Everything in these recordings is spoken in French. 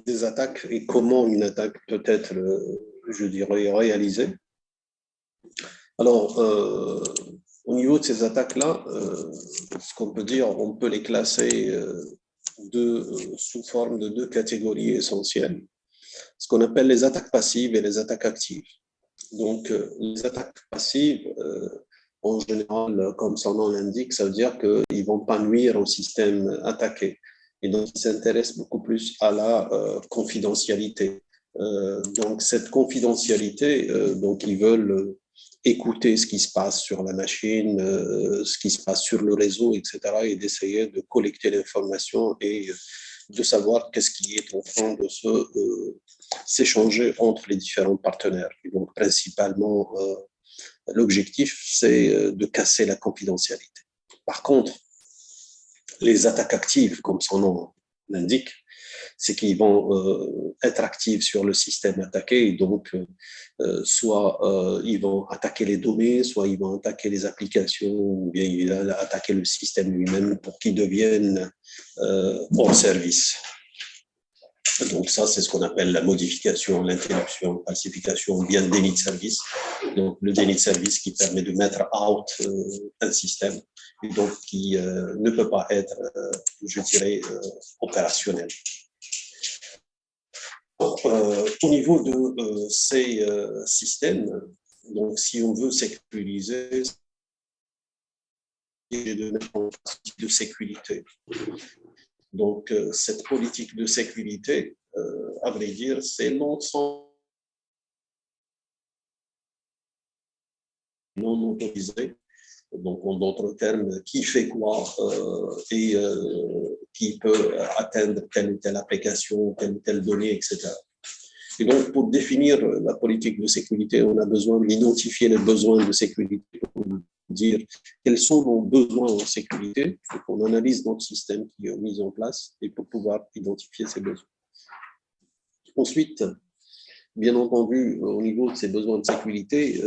des attaques et comment une attaque peut être, je dirais, réalisée. Alors, au niveau de ces attaques-là, ce qu'on peut dire, on peut les classer sous forme de deux catégories essentielles, ce qu'on appelle les attaques passives et les attaques actives. Donc, les attaques passives, en général, comme son nom l'indique, ça veut dire qu'ils ne vont pas nuire au système attaqué. Et donc, ils s'intéressent beaucoup plus à la confidentialité. Donc, cette confidentialité, donc, ils veulent écouter ce qui se passe sur la machine, ce qui se passe sur le réseau, etc., et d'essayer de collecter l'information et de savoir qu'est-ce qui est en train de s'échanger entre les différents partenaires. Et donc, principalement, l'objectif, c'est de casser la confidentialité. Par contre, les attaques actives, comme son nom l'indique, c'est qu'ils vont être actifs sur le système attaqué, et donc soit ils vont attaquer les données, soit ils vont attaquer les applications, ou bien ils vont attaquer le système lui-même pour qu'il devienne hors service. Donc ça, c'est ce qu'on appelle la modification, l'interruption, la falsification, ou bien le déni de service. Donc le déni de service qui permet de mettre out un système, et donc qui ne peut pas être, je dirais, opérationnel. Au niveau de ces systèmes, donc si on veut sécuriser, c'est de mettre en place une politique de sécurité. Donc cette politique de sécurité, à vrai dire, c'est l'ensemble non autorisé. Donc, en d'autres termes, qui fait quoi et qui peut atteindre telle ou telle application, telle ou telle donnée, etc. Et donc, pour définir la politique de sécurité, on a besoin d'identifier les besoins de sécurité, pour dire quels sont nos besoins en sécurité. Il faut qu'on analyse notre système qui est mis en place et pour pouvoir identifier ces besoins. Ensuite, bien entendu, au niveau de ces besoins de sécurité,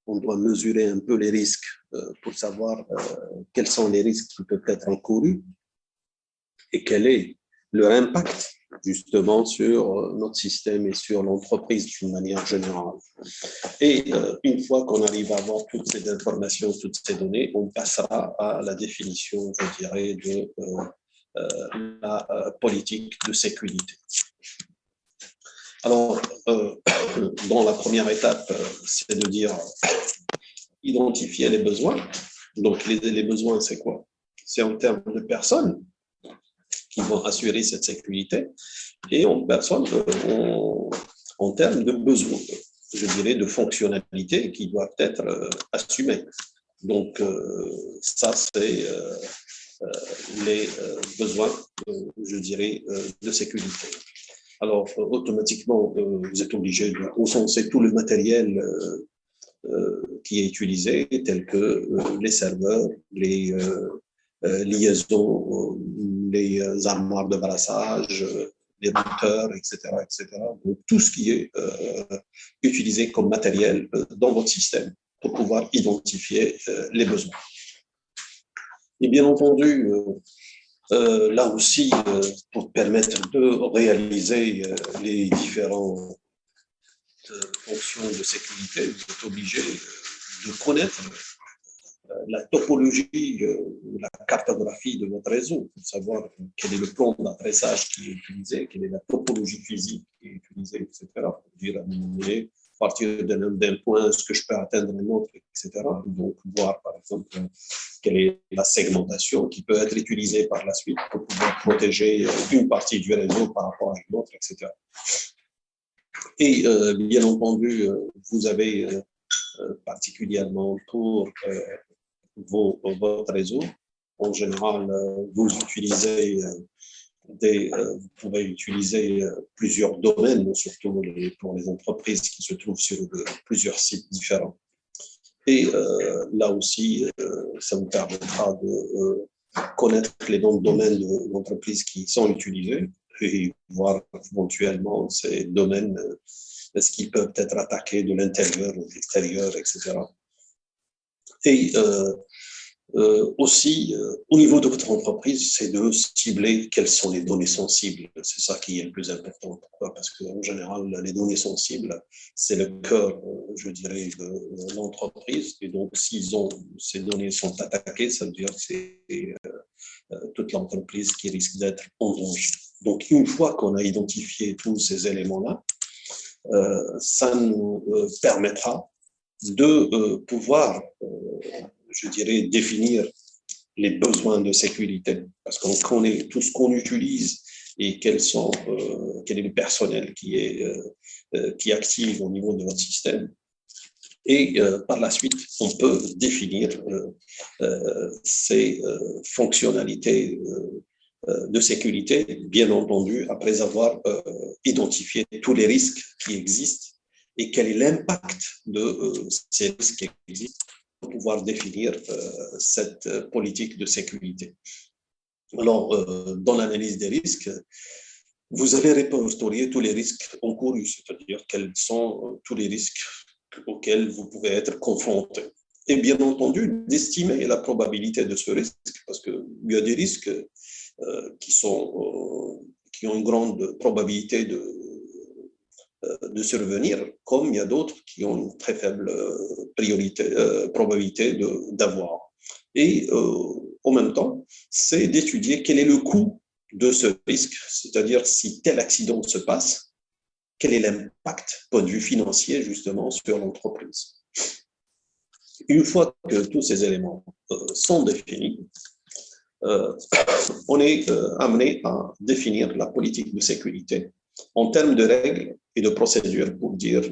on doit mesurer un peu les risques pour savoir quels sont les risques qui peuvent être encourus et quel est leur impact justement sur notre système et sur l'entreprise d'une manière générale. Et une fois qu'on arrive à avoir toutes ces informations, toutes ces données, on passera à la définition, je dirais, de la politique de sécurité. Alors, dans la première étape, c'est de dire identifier les besoins. Donc, les besoins, c'est quoi? C'est en termes de personnes qui vont assurer cette sécurité et en personnes, en termes de besoins, je dirais, de fonctionnalités qui doivent être assumées. Donc, ça, c'est les besoins, je dirais, de sécurité. Alors, automatiquement, vous êtes obligé de recenser tout le matériel qui est utilisé, tel que les serveurs, les liaisons, les armoires de brassage, les routeurs, etc., etc. Donc, tout ce qui est utilisé comme matériel dans votre système pour pouvoir identifier les besoins. Et bien entendu, là aussi, pour permettre de réaliser les différentes fonctions de sécurité, vous êtes obligé de connaître la topologie, la cartographie de votre réseau, pour savoir quel est le plan d'adressage qui est utilisé, quelle est la topologie physique qui est utilisée, etc. Pour dire à un moment donné, à partir d'un point, est-ce que je peux atteindre un autre, etc. Donc, voir, par exemple, quelle est la segmentation qui peut être utilisée par la suite pour pouvoir protéger une partie du réseau par rapport à une autre, etc. Et bien entendu, vous avez particulièrement pour votre réseau, en général, vous utilisez vous pouvez utiliser plusieurs domaines, surtout pour les entreprises qui se trouvent sur plusieurs sites différents. Et là aussi, ça vous permettra de connaître les noms de domaines de l'entreprise qui sont utilisés et voir éventuellement ces domaines, est-ce qu'ils peuvent être attaqués de l'intérieur ou de l'extérieur, etc. Et Aussi, au niveau de votre entreprise, c'est de cibler quelles sont les données sensibles. C'est ça qui est le plus important. Pourquoi? Parce qu'en général, les données sensibles, c'est le cœur, je dirais, de l'entreprise. Et donc, ces données sont attaquées, ça veut dire que c'est toute l'entreprise qui risque d'être en danger. Donc, une fois qu'on a identifié tous ces éléments-là, ça nous permettra de pouvoir, je dirais, définir les besoins de sécurité, parce qu'on connaît tout ce qu'on utilise et quel est le personnel qui active au niveau de votre système. Et par la suite, on peut définir ces fonctionnalités de sécurité, bien entendu, après avoir identifié tous les risques qui existent et quel est l'impact de ces risques qui existent pour pouvoir définir cette politique de sécurité. Alors, dans l'analyse des risques, vous allez répertorier tous les risques encourus, c'est-à-dire quels sont tous les risques auxquels vous pouvez être confronté. Et bien entendu, d'estimer la probabilité de ce risque, parce qu'il y a des risques qui ont une grande probabilité de survenir, comme il y a d'autres qui ont une très faible probabilité d'avoir. Et en même temps, c'est d'étudier quel est le coût de ce risque, c'est-à-dire si tel accident se passe, quel est l'impact, point de vue financier, justement, sur l'entreprise. Une fois que tous ces éléments sont définis, on est amené à définir la politique de sécurité en termes de règles et de procédures pour dire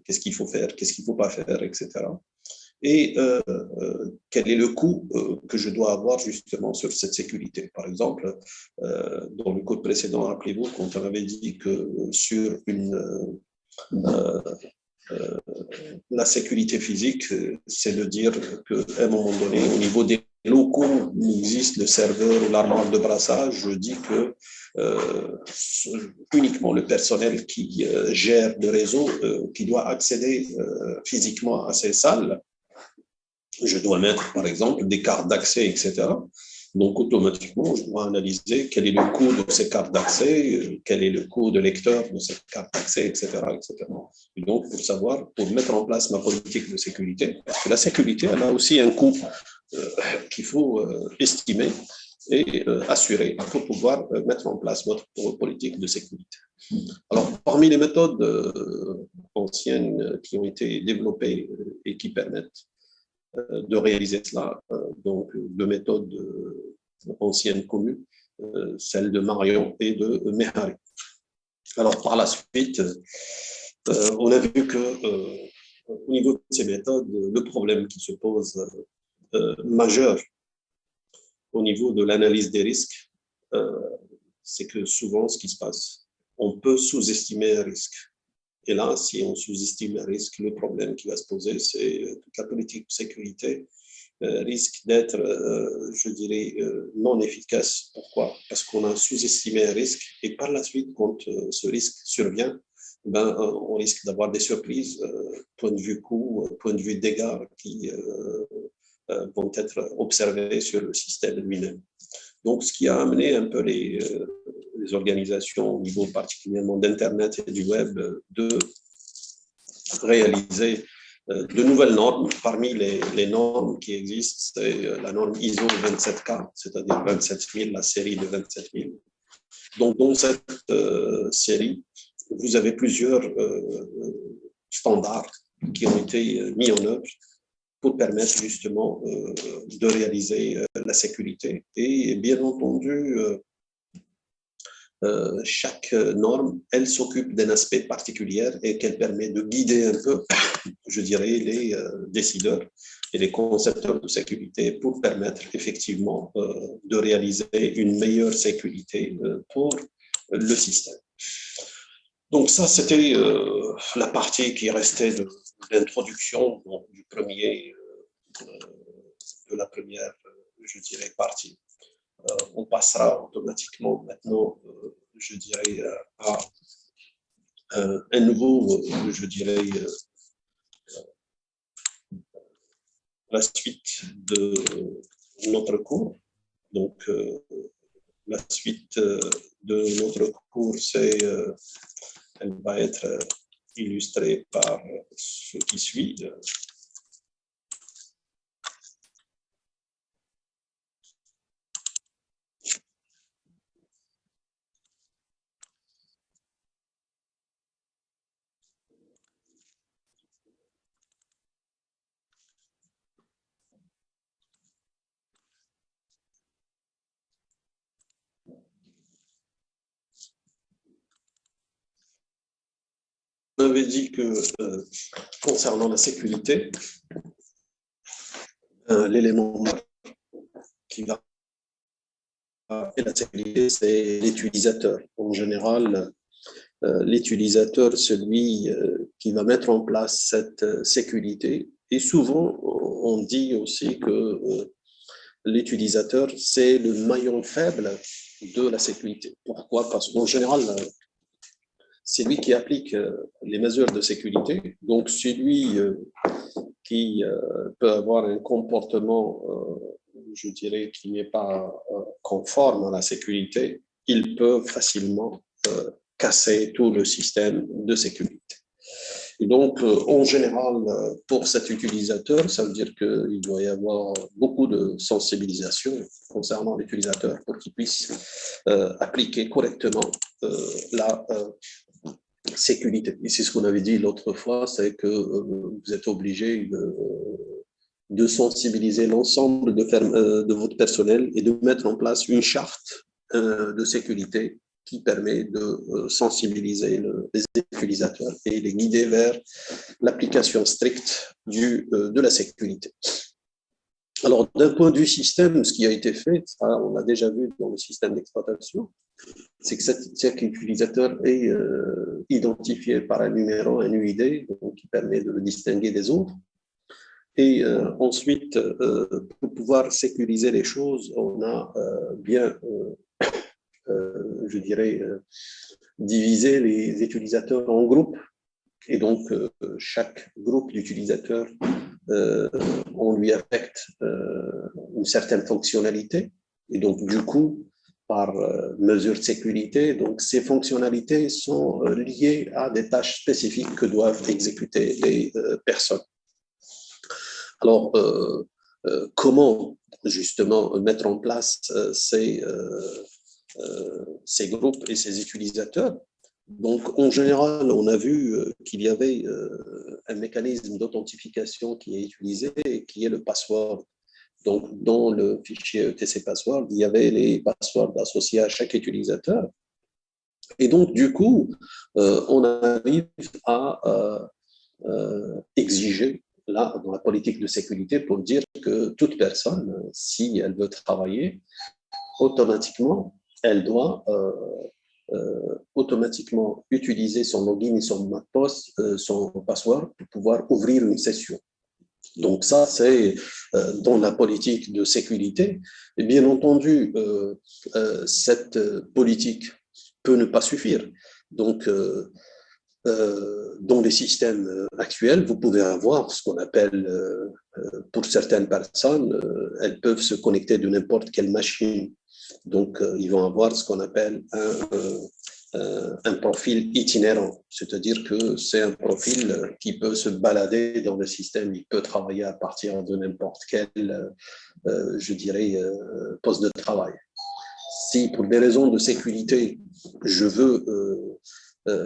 qu'est-ce qu'il faut faire, qu'est-ce qu'il ne faut pas faire, etc. Et quel est le coût que je dois avoir justement sur cette sécurité. Par exemple, dans le code précédent, rappelez-vous, quand on avait dit que sur la sécurité physique, c'est de dire qu'à un moment donné, au niveau des locaux où existe le serveur ou l'armoire de brassage, je dis que uniquement le personnel qui gère le réseau, qui doit accéder physiquement à ces salles, je dois mettre, par exemple, des cartes d'accès, etc. Donc, automatiquement, je dois analyser quel est le coût de ces cartes d'accès, quel est le coût de lecteur de ces cartes d'accès, etc., etc. Et donc, pour savoir, pour mettre en place ma politique de sécurité, parce que la sécurité, elle a aussi un coût qu'il faut estimer et assurer pour pouvoir mettre en place votre politique de sécurité. Alors, parmi les méthodes anciennes qui ont été développées et qui permettent de réaliser cela. Donc, deux méthodes anciennes connues, celle de Marion et de Mehari. Alors, par la suite, on a vu que au niveau de ces méthodes, le problème qui se pose majeur au niveau de l'analyse des risques, c'est que souvent, ce qui se passe, on peut sous-estimer un risque. Et là, si on sous-estime un risque, le problème qui va se poser, c'est toute la politique de sécurité risque d'être, je dirais, non efficace. Pourquoi? Parce qu'on a sous-estimé un risque et par la suite, quand ce risque survient, on risque d'avoir des surprises, point de vue coût, point de vue dégâts qui vont être observés sur le système lui-même. Donc, ce qui a amené un peu les organisations au niveau particulièrement d'Internet et du web de réaliser de nouvelles normes. Parmi les normes qui existent, c'est la norme ISO 27K, c'est-à-dire 27 000, la série de 27 000. Donc, dans cette série, vous avez plusieurs standards qui ont été mis en œuvre pour permettre justement de réaliser la sécurité. Et bien entendu, chaque norme, elle s'occupe d'un aspect particulier et qu'elle permet de guider un peu, je dirais, les décideurs et les concepteurs de sécurité pour permettre effectivement de réaliser une meilleure sécurité pour le système. Donc ça, c'était la partie qui restait de l'introduction de la première, je dirais, partie. On passera automatiquement maintenant, je dirais, à un nouveau, je dirais, la suite de notre cours. Donc, la suite de notre cours, elle va être illustrée par ce qui suit. On avait dit que concernant la sécurité, l'élément qui va et la sécurité, c'est l'utilisateur. En général, l'utilisateur, celui qui va mettre en place cette sécurité. Et souvent, on dit aussi que l'utilisateur, c'est le maillon faible de la sécurité. Pourquoi? Parce qu'en général, c'est lui qui applique les mesures de sécurité. Donc, c'est lui qui peut avoir un comportement, je dirais, qui n'est pas conforme à la sécurité, il peut facilement casser tout le système de sécurité. Et donc, en général, pour cet utilisateur, ça veut dire qu'il doit y avoir beaucoup de sensibilisation concernant l'utilisateur pour qu'il puisse appliquer correctement la sécurité. Et c'est ce qu'on avait dit l'autre fois, c'est que vous êtes obligé de sensibiliser l'ensemble de votre personnel et de mettre en place une charte de sécurité qui permet de sensibiliser les utilisateurs et les guider vers l'application stricte de la sécurité. Alors, d'un point de vue système, ce qui a été fait, ça, on l'a déjà vu dans le système d'exploitation, c'est que chaque utilisateur est identifié par un numéro, un UID, donc, qui permet de le distinguer des autres. Et ensuite, pour pouvoir sécuriser les choses, on a bien, je dirais, divisé les utilisateurs en groupes. Et donc, chaque groupe d'utilisateurs, on lui affecte une certaine fonctionnalité. Et donc, du coup, par mesure de sécurité, donc ces fonctionnalités sont liées à des tâches spécifiques que doivent exécuter les personnes. Alors, comment justement mettre en place ces groupes et ces utilisateurs? Donc, en général, on a vu qu'il y avait un mécanisme d'authentification qui est utilisé et qui est le password. Donc, dans le fichier ETC Password, il y avait les passwords associés à chaque utilisateur. Et donc, du coup, on arrive à exiger, là, dans la politique de sécurité, pour dire que toute personne, si elle veut travailler, automatiquement, elle doit automatiquement utiliser son login et son mot de passe, son password, pour pouvoir ouvrir une session. Donc ça, c'est dans la politique de sécurité. Et bien entendu, cette politique peut ne pas suffire. Donc, dans les systèmes actuels, vous pouvez avoir ce qu'on appelle, pour certaines personnes, elles peuvent se connecter de n'importe quelle machine. Donc, ils vont avoir ce qu'on appelle un profil itinérant, c'est-à-dire que c'est un profil qui peut se balader dans le système, il peut travailler à partir de n'importe quel, je dirais, poste de travail. Si pour des raisons de sécurité, je veux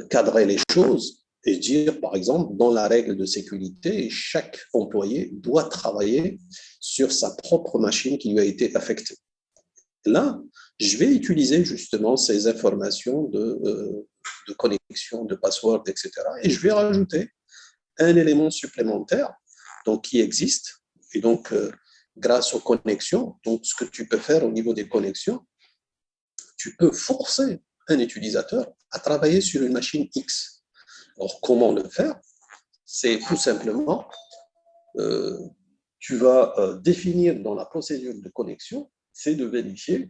cadrer les choses et dire, par exemple, dans la règle de sécurité, chaque employé doit travailler sur sa propre machine qui lui a été affectée. Là, je vais utiliser justement ces informations de connexion, de password, etc. Et je vais rajouter un élément supplémentaire donc, qui existe. Et donc, grâce aux connexions, donc, ce que tu peux faire au niveau des connexions, tu peux forcer un utilisateur à travailler sur une machine X. Alors, comment le faire? C'est tout simplement, tu vas définir dans la procédure de connexion, c'est de vérifier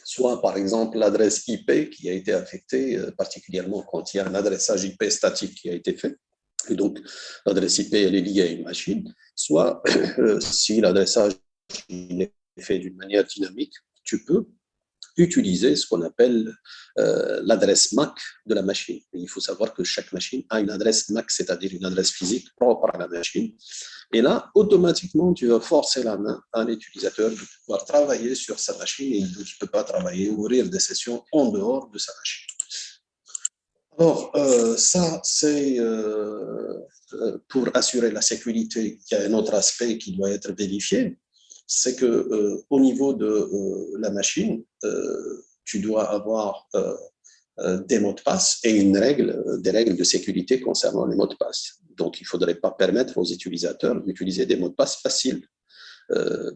soit par exemple l'adresse IP qui a été affectée, particulièrement quand il y a un adressage IP statique qui a été fait. et donc l'adresse IP elle est liée à une machine, soit si l'adressage est fait d'une manière dynamique, tu peux utiliser ce qu'on appelle l'adresse MAC de la machine. Et il faut savoir que chaque machine a une adresse MAC, c'est-à-dire une adresse physique propre à la machine. Et là, automatiquement, tu vas forcer la main à l'utilisateur de pouvoir travailler sur sa machine et il ne peut pas travailler, ouvrir des sessions en dehors de sa machine. Alors, ça, c'est pour assurer la sécurité. Il y a un autre aspect qui doit être vérifié, c'est que au niveau de la machine, tu dois avoir des mots de passe et des règles de sécurité concernant les mots de passe. Donc, il ne faudrait pas permettre aux utilisateurs d'utiliser des mots de passe faciles.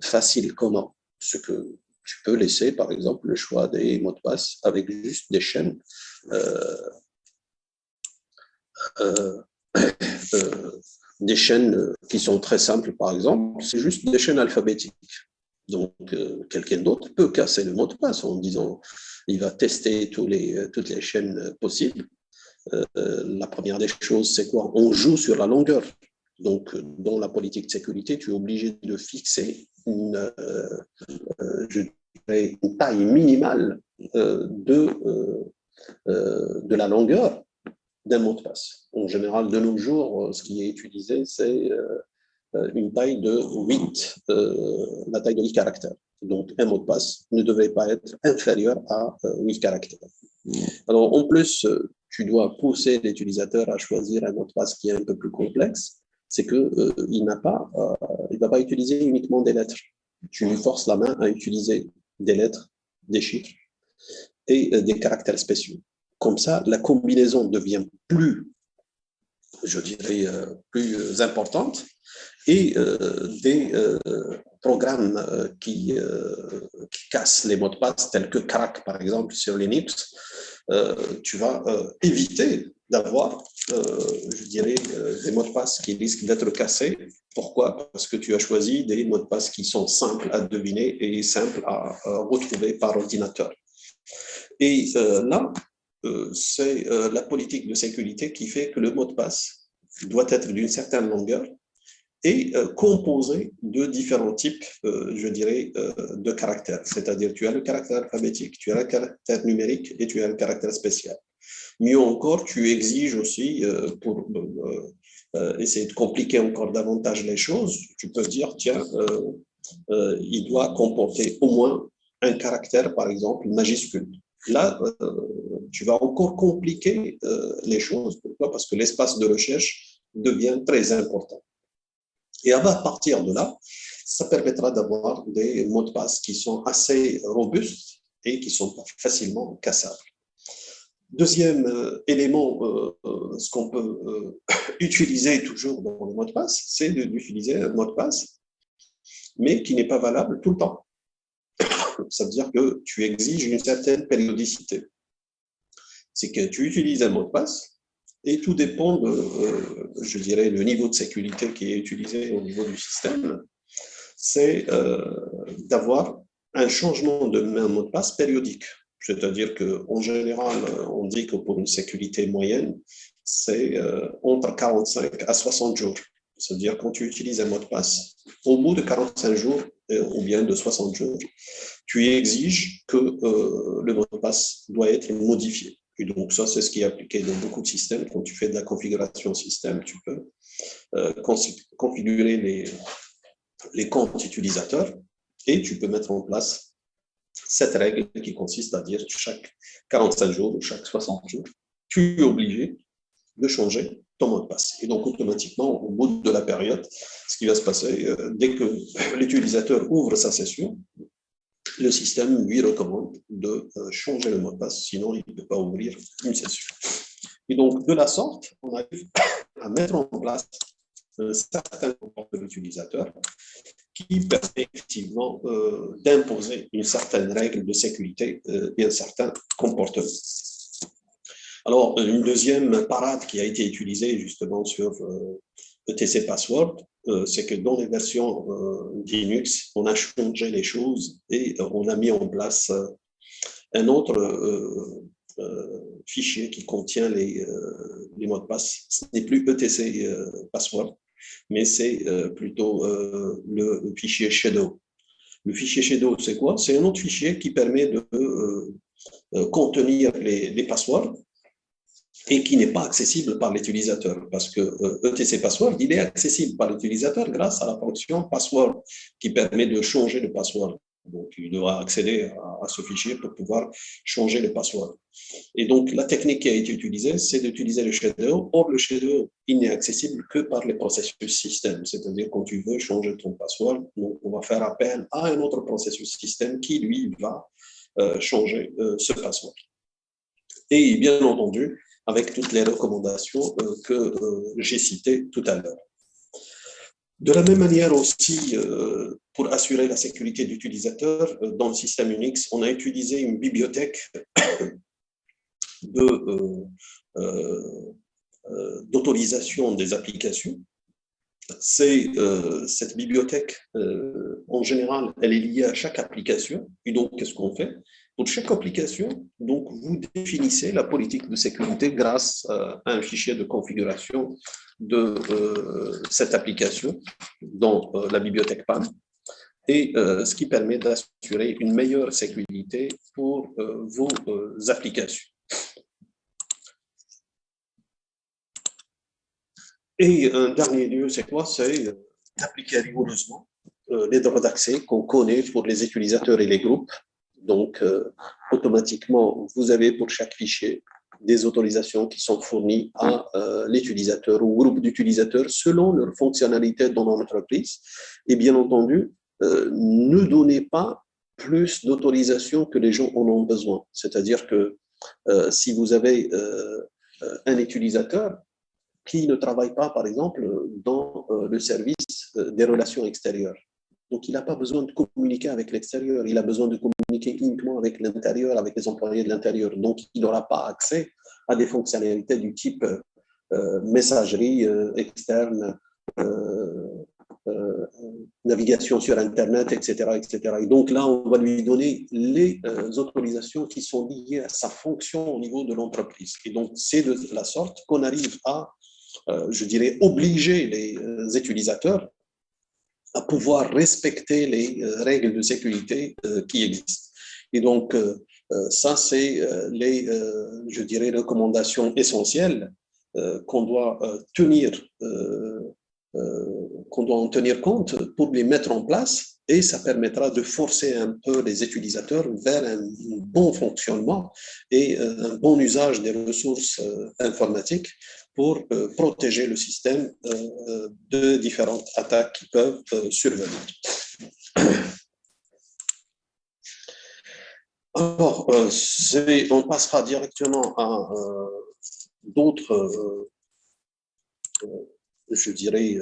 Faciles comment? Ce que tu peux laisser, par exemple, le choix des mots de passe avec juste des chaînes des chaînes qui sont très simples, par exemple, c'est juste des chaînes alphabétiques. Donc, quelqu'un d'autre peut casser le mot de passe en disant il va tester toutes les chaînes possibles. La première des choses, c'est quoi? On joue sur la longueur. Donc, dans la politique de sécurité, tu es obligé de fixer une taille minimale de la longueur d'un mot de passe. En général, de nos jours, ce qui est utilisé, c'est une taille de 8, la taille de 8 caractères. Donc, un mot de passe ne devrait pas être inférieur à 8 caractères. Alors, en plus, tu dois pousser l'utilisateur à choisir un mot de passe qui est un peu plus complexe. C'est qu'il il ne va pas utiliser uniquement des lettres. Tu lui forces la main à utiliser des lettres, des chiffres et des caractères spéciaux. Comme ça, la combinaison devient plus, je dirais, plus importante et des programmes qui cassent les mots de passe, tels que Crack, par exemple, sur Linux, tu vas éviter d'avoir, je dirais, des mots de passe qui risquent d'être cassés. Pourquoi? Parce que tu as choisi des mots de passe qui sont simples à deviner et simples à retrouver par ordinateur. Et là, c'est la politique de sécurité qui fait que le mot de passe doit être d'une certaine longueur et composé de différents types, je dirais, de caractères. C'est-à-dire, tu as le caractère alphabétique, tu as le caractère numérique et tu as le caractère spécial. Mieux encore, tu exiges aussi, pour essayer de compliquer encore davantage les choses, tu peux dire, tiens, il doit comporter au moins un caractère, par exemple, majuscule. Là, tu vas encore compliquer les choses. Pourquoi? Parce que l'espace de recherche devient très important. Et à partir de là, ça permettra d'avoir des mots de passe qui sont assez robustes et qui sont facilement cassables. Deuxième élément, ce qu'on peut utiliser toujours dans le mot de passe, c'est d'utiliser un mot de passe, mais qui n'est pas valable tout le temps. Ça veut dire que tu exiges une certaine périodicité. C'est que tu utilises un mot de passe et tout dépend de, je dirais, le niveau de sécurité qui est utilisé au niveau du système. C'est d'avoir un changement de mot de passe périodique. C'est-à-dire qu'en général, on dit que pour une sécurité moyenne, c'est entre 45 à 60 jours. C'est-à-dire quand tu utilises un mot de passe, au bout de 45 jours ou bien de 60 jours, tu exiges que le mot de passe doit être modifié. Et donc ça, c'est ce qui est appliqué dans beaucoup de systèmes. Quand tu fais de la configuration système, tu peux configurer les comptes utilisateurs et tu peux mettre en place cette règle qui consiste à dire chaque 45 jours ou chaque 60 jours, tu es obligé de changer ton mot de passe. Et donc, automatiquement, au bout de la période, ce qui va se passer, dès que l'utilisateur ouvre sa session, le système lui recommande de changer le mot de passe, sinon il ne peut pas ouvrir une session. Et donc, de la sorte, on arrive à mettre en place certains comportements de l'utilisateur qui permet effectivement d'imposer une certaine règle de sécurité et un certain comportement. Alors, une deuxième parade qui a été utilisée justement sur ETC Password, c'est que dans les versions Linux, on a changé les choses et on a mis en place un autre fichier qui contient les les mots de passe. Ce n'est plus ETC password, mais c'est plutôt le fichier shadow. Le fichier shadow, c'est quoi? C'est un autre fichier qui permet de contenir les passwords et qui n'est pas accessible par l'utilisateur, parce que ETC Password, il est accessible par l'utilisateur grâce à la fonction password qui permet de changer le password. Donc, il devra accéder à ce fichier pour pouvoir changer le password. Et donc, la technique qui a été utilisée, c'est d'utiliser le shadow. Or, le shadow, il n'est accessible que par les processus système. C'est-à-dire, quand tu veux changer ton password, donc on va faire appel à un autre processus système qui, lui, va changer ce password. Et bien entendu, avec toutes les recommandations que j'ai citées tout à l'heure. De la même manière aussi, pour assurer la sécurité d'utilisateur, dans le système Unix, on a utilisé une bibliothèque d'autorisation des applications. Cette bibliothèque, en général, elle est liée à chaque application. Et donc, qu'est-ce qu'on fait? Pour chaque application, donc, vous définissez la politique de sécurité grâce à un fichier de configuration de cette application dans la bibliothèque PAN, et ce qui permet d'assurer une meilleure sécurité pour vos applications. Et un dernier lieu, c'est quoi? C'est d'appliquer rigoureusement les droits d'accès qu'on connaît pour les utilisateurs et les groupes. Donc, automatiquement, vous avez pour chaque fichier des autorisations qui sont fournies à l'utilisateur ou groupe d'utilisateurs selon leurs fonctionnalités dans l'entreprise. Et bien entendu, ne donnez pas plus d'autorisations que les gens en ont besoin. C'est-à-dire que si vous avez un utilisateur qui ne travaille pas, par exemple, dans le service des relations extérieures. Donc, il n'a pas besoin de communiquer avec l'extérieur, il a besoin de communiquer uniquement avec l'intérieur, avec les employés de l'intérieur. Donc, il n'aura pas accès à des fonctionnalités du type messagerie externe, navigation sur Internet, etc., etc. Et donc là, on va lui donner les autorisations qui sont liées à sa fonction au niveau de l'entreprise. Et donc, c'est de la sorte qu'on arrive à je dirais, obliger les utilisateurs à pouvoir respecter les règles de sécurité qui existent. Et donc, ça, c'est les, je dirais, recommandations essentielles qu'on doit qu'on doit en tenir compte pour les mettre en place, et ça permettra de forcer un peu les utilisateurs vers un bon fonctionnement et un bon usage des ressources informatiques pour protéger le système de différentes attaques qui peuvent survenir. Alors, on passera directement à d'autres, je dirais,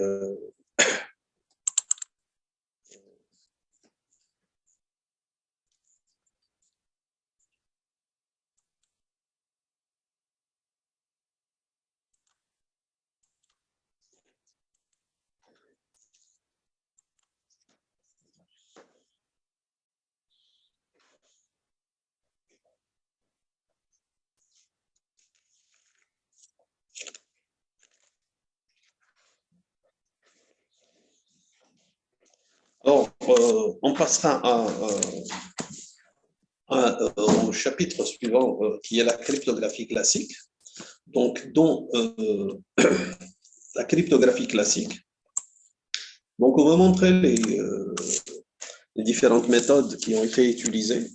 alors, on passera au chapitre suivant, qui est la cryptographie classique. Donc, dans la cryptographie classique, donc on va montrer les différentes méthodes qui ont été utilisées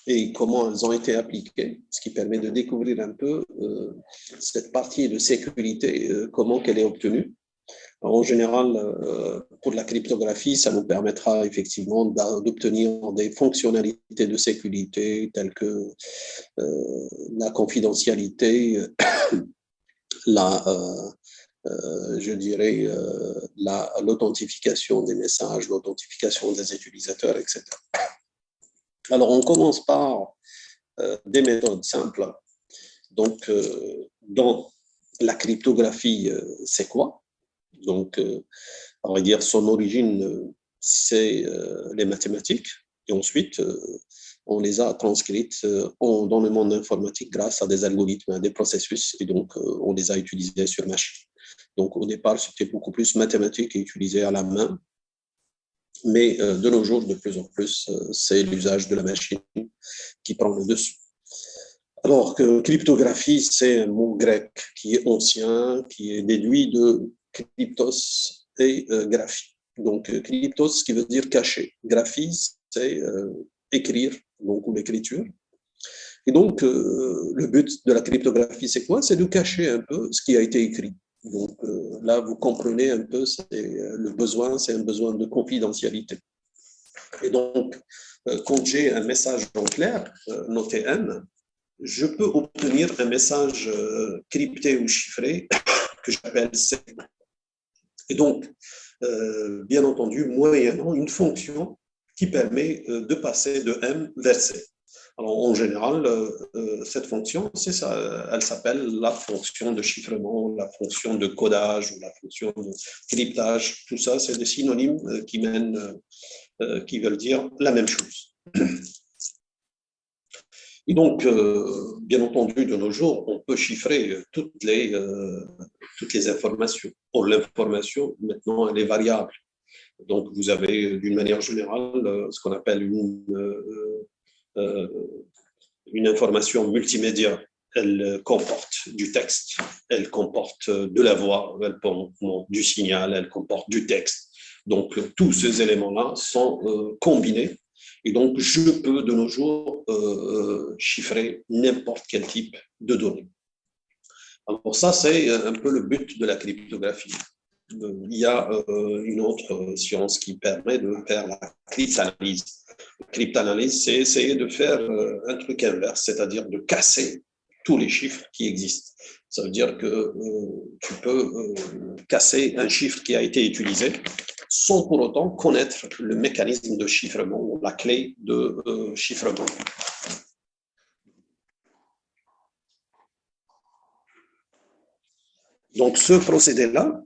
et comment elles ont été appliquées, ce qui permet de découvrir un peu cette partie de sécurité, comment qu'elle est obtenue. Alors, en général, pour la cryptographie, ça nous permettra effectivement d'obtenir des fonctionnalités de sécurité telles que la confidentialité, je dirais, l'authentification des messages, l'authentification des utilisateurs, etc. Alors, on commence par des méthodes simples. Donc, dans la cryptographie, c'est quoi? Donc, on va dire son origine, c'est les mathématiques. Et ensuite, on les a transcrites dans le monde informatique grâce à des algorithmes, à des processus, et donc on les a utilisées sur machine. Donc au départ, c'était beaucoup plus mathématique et utilisé à la main, mais de nos jours, de plus en plus, c'est l'usage de la machine qui prend le dessus. Alors que cryptographie, c'est un mot grec qui est ancien, qui est déduit de cryptos et graphie. Donc cryptos qui veut dire cacher, graphie c'est écrire, donc ou l'écriture. Et donc le but de la cryptographie c'est quoi? C'est de cacher un peu ce qui a été écrit. Donc là vous comprenez un peu, le besoin, c'est un besoin de confidentialité. Et donc quand j'ai un message en clair, noté N, je peux obtenir un message crypté ou chiffré que j'appelle C. Et donc, bien entendu, moyennant une fonction qui permet de passer de M vers C. Alors, en général, cette fonction, c'est ça, elle s'appelle la fonction de chiffrement, la fonction de codage ou la fonction de cryptage. Tout ça, c'est des synonymes qui veulent dire la même chose. Et donc, bien entendu, de nos jours, on peut chiffrer toutes les informations. Or, l'information, maintenant, elle est variable. Donc, vous avez, d'une manière générale, ce qu'on appelle une information multimédia. Elle comporte du texte, elle comporte de la voix, elle comporte du signal, elle comporte du texte. Donc, tous ces éléments-là sont combinés. Et donc, je peux de nos jours chiffrer n'importe quel type de données. Alors ça, c'est un peu le but de la cryptographie. Il y a une autre science qui permet de faire la cryptanalyse. La cryptanalyse, c'est essayer de faire un truc inverse, c'est-à-dire de casser tous les chiffres qui existent. Ça veut dire que tu peux casser un chiffre qui a été utilisé sans pour autant connaître le mécanisme de chiffrement, la clé de chiffrement. Donc ce procédé-là,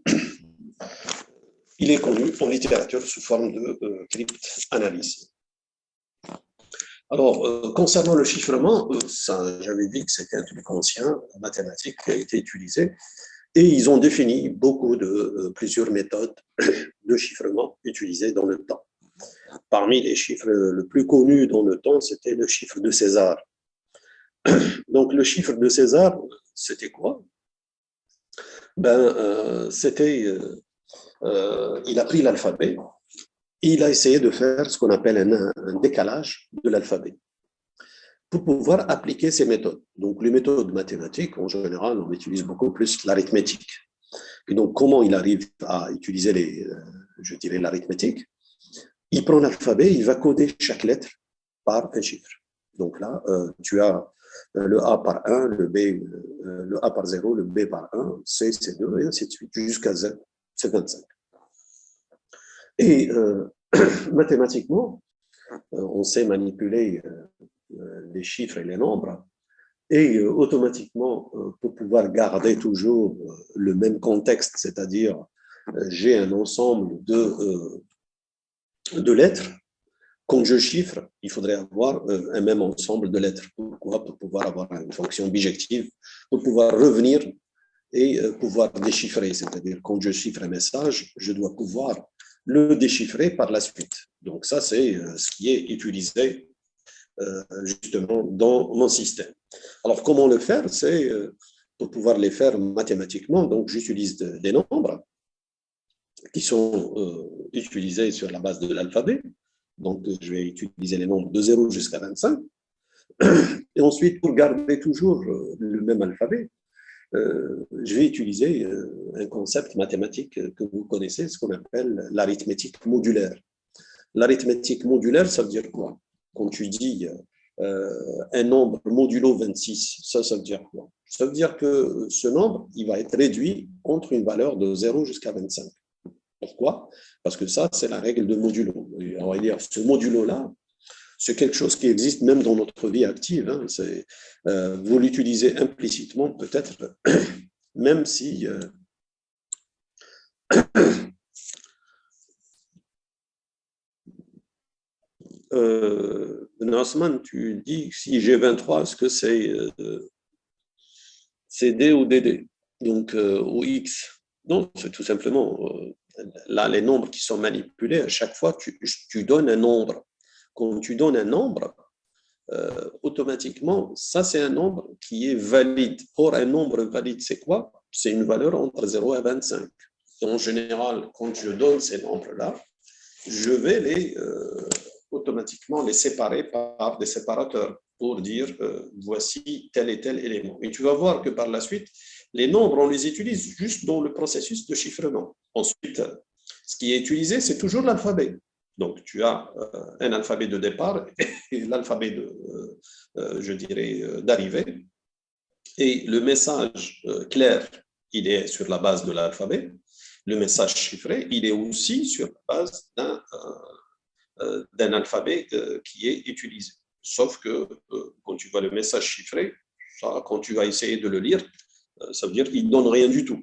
il est connu en littérature sous forme de cryptanalyse. Alors, concernant le chiffrement, j'avais dit que c'était un truc ancien, mathématique, qui a été utilisé, et ils ont défini plusieurs méthodes de chiffrement utilisées dans le temps. Parmi les chiffres le plus connus dans le temps, c'était le chiffre de César. Donc, le chiffre de César, c'était quoi? Il a pris l'alphabet et il a essayé de faire ce qu'on appelle un décalage de l'alphabet pour pouvoir appliquer ces méthodes. Donc, les méthodes mathématiques, en général, on utilise beaucoup plus l'arithmétique. Et donc, comment il arrive à utiliser l'arithmétique? Il prend l'alphabet, il va coder chaque lettre par un chiffre. Donc là, tu as le A par 1, le B, le A par 0, le B par 1, C, C2, et ainsi de suite, jusqu'à Z, c'est 25. Et mathématiquement, on sait manipuler les chiffres et les nombres, et automatiquement, pour pouvoir garder toujours le même contexte, c'est-à-dire j'ai un ensemble de lettres, quand je chiffre, il faudrait avoir un même ensemble de lettres. Pourquoi? Pour pouvoir avoir une fonction bijective, pour pouvoir revenir et pouvoir déchiffrer. C'est-à-dire, quand je chiffre un message, je dois pouvoir le déchiffrer par la suite. Donc ça, c'est ce qui est utilisé justement dans mon système. Alors, comment le faire? C'est pour pouvoir les faire mathématiquement. Donc, j'utilise des nombres qui sont utilisés sur la base de l'alphabet. Donc, je vais utiliser les nombres de 0 jusqu'à 25. Et ensuite, pour garder toujours le même alphabet, je vais utiliser un concept mathématique que vous connaissez, ce qu'on appelle l'arithmétique modulaire. L'arithmétique modulaire, ça veut dire quoi? Quand tu dis un nombre modulo 26, ça veut dire quoi? Ça veut dire que ce nombre, il va être réduit entre une valeur de 0 jusqu'à 25. Pourquoi? Parce que ça, c'est la règle de modulo. On va dire, ce modulo-là, c'est quelque chose qui existe même dans notre vie active. Hein. Vous l'utilisez implicitement, peut-être, même si Osman, tu dis si G23, est-ce que c'est D ou DD, donc ou X? Non, c'est tout simplement, là, les nombres qui sont manipulés, à chaque fois, tu donnes un nombre. Quand tu donnes un nombre, automatiquement, ça, c'est un nombre qui est valide. Or, un nombre valide, c'est quoi? C'est une valeur entre 0 et 25. Et en général, quand je donne ces nombres-là, je vais automatiquement les séparer par des séparateurs pour dire voici tel et tel élément. Et tu vas voir que par la suite, les nombres, on les utilise juste dans le processus de chiffrement. Ensuite, ce qui est utilisé, c'est toujours l'alphabet. Donc, tu as un alphabet de départ et l'alphabet je dirais, d'arrivée. Et le message clair, il est sur la base de l'alphabet. Le message chiffré, il est aussi sur la base d'un alphabet qui est utilisé. Sauf que quand tu vois le message chiffré, ça, quand tu vas essayer de le lire, ça veut dire qu'il ne donne rien du tout.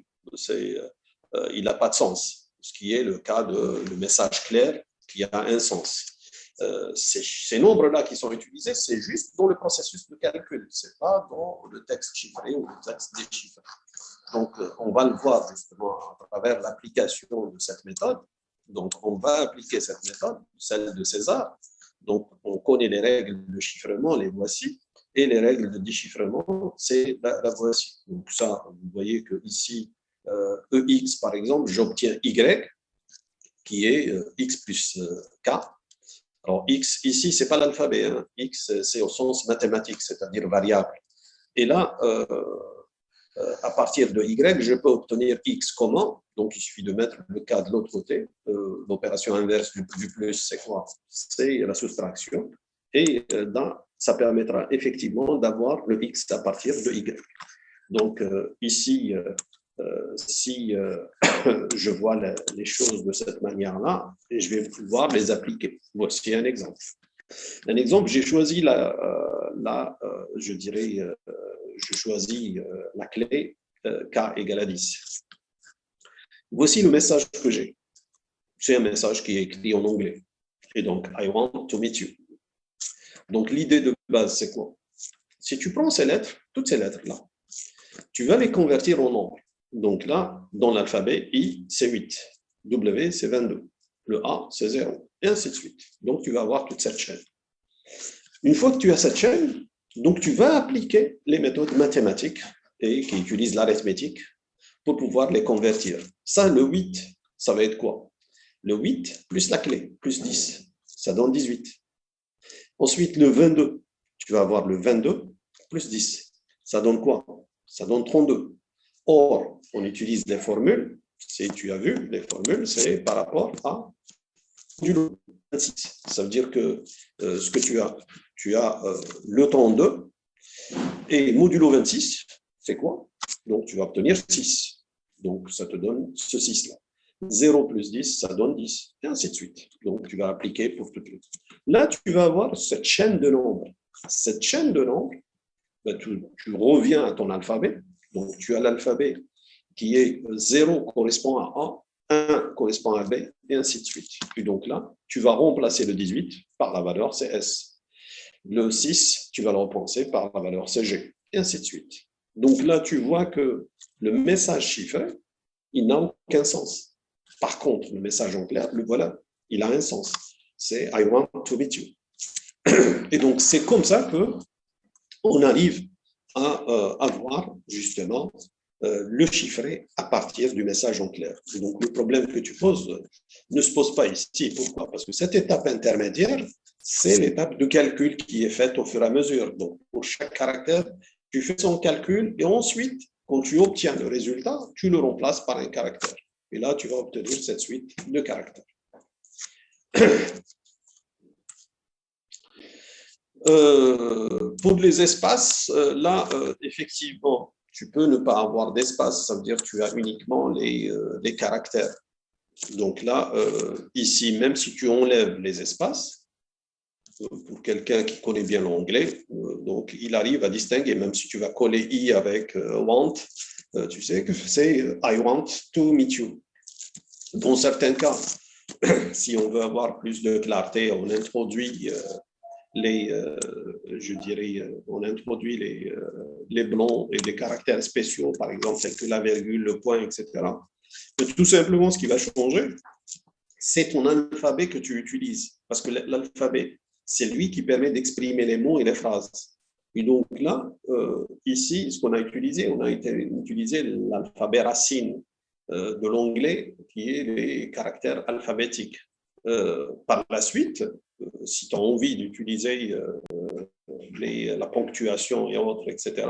Il n'a pas de sens. Ce qui est le cas de message clair qui a un sens. Ces nombres-là qui sont utilisés, c'est juste dans le processus de calcul. Ce n'est pas dans le texte chiffré ou le texte déchiffré. Donc, on va le voir justement à travers l'application de cette méthode. Donc, on va appliquer cette méthode, celle de César. Donc, on connaît les règles de chiffrement, les voici, et les règles de déchiffrement, c'est la voici. Donc, ça, vous voyez que ici, EX, par exemple, j'obtiens Y, qui est X plus K. Alors, X, ici, ce n'est pas l'alphabet. Hein. X, c'est au sens mathématique, c'est-à-dire variable. Et là, à partir de Y, je peux obtenir X comment? Donc, il suffit de mettre le K de l'autre côté. L'opération inverse du plus, c'est quoi? C'est la soustraction. Et ça permettra effectivement d'avoir le X à partir de Y. Donc, ici, si je vois les choses de cette manière-là, je vais pouvoir les appliquer. Voici un exemple. Un exemple, j'ai choisi je dirais, je choisis la clé K égale à 10. Voici le message que j'ai. C'est un message qui est écrit en anglais. Et donc, I want to meet you. Donc, l'idée de base, c'est quoi? Si tu prends ces lettres, toutes ces lettres-là, tu vas les convertir en nombres. Donc là, dans l'alphabet, I, c'est 8. W, c'est 22. Le A, c'est 0. Et ainsi de suite. Donc, tu vas avoir toute cette chaîne. Une fois que tu as cette chaîne, donc tu vas appliquer les méthodes mathématiques et qui utilisent l'arithmétique pour pouvoir les convertir. Ça, le 8, ça va être quoi? Le 8 plus la clé, plus 10, ça donne 18. Ensuite, le 22, tu vas avoir le 22 plus 10. Ça donne quoi? Ça donne 32. Or, on utilise les formules. Si tu as vu, les formules, c'est par rapport à modulo 26. Ça veut dire que ce que tu as le temps 2 et modulo 26, c'est quoi? Donc, tu vas obtenir 6. Donc, ça te donne ce 6-là. 0 plus 10, ça donne 10, et ainsi de suite. Donc, tu vas appliquer pour toutes les. Là, tu vas avoir cette chaîne de nombres. Cette chaîne de nombres, ben, tu reviens à ton alphabet. Donc, tu as l'alphabet qui est 0 correspond à A, 1 correspond à B, et ainsi de suite. Et donc là, tu vas remplacer le 18 par la valeur CS. Le 6, tu vas le remplacer par la valeur CG, et ainsi de suite. Donc là, tu vois que le message chiffré, il n'a aucun sens. Par contre, le message en clair, le voilà, il a un sens. C'est I want to meet you. Et donc, c'est comme ça qu'on arrive à avoir justement le chiffré à partir du message en clair. Et donc, le problème que tu poses ne se pose pas ici. Pourquoi? Parce que cette étape intermédiaire, c'est l'étape de calcul qui est faite au fur et à mesure. Donc, pour chaque caractère, tu fais son calcul et ensuite, quand tu obtiens le résultat, tu le remplaces par un caractère. Et là, tu vas obtenir cette suite de caractères. Pour les espaces, là, effectivement, tu peux ne pas avoir d'espace, ça veut dire que tu as uniquement les caractères. Donc là, ici, même si tu enlèves les espaces, pour quelqu'un qui connaît bien l'anglais, donc il arrive à distinguer, même si tu vas coller I avec want, tu sais que c'est I want to meet you. Dans certains cas, si on veut avoir plus de clarté, on introduit on introduit les blancs et des caractères spéciaux, par exemple, tels que la virgule, le point, etc. Et tout simplement, ce qui va changer, c'est ton alphabet que tu utilises. Parce que l'alphabet, c'est lui qui permet d'exprimer les mots et les phrases. Et donc là, ici, ce qu'on a utilisé, on a utilisé l'alphabet racine de l'anglais, qui est les caractères alphabétiques. Par la suite, si tu as envie d'utiliser la ponctuation et autres, etc.,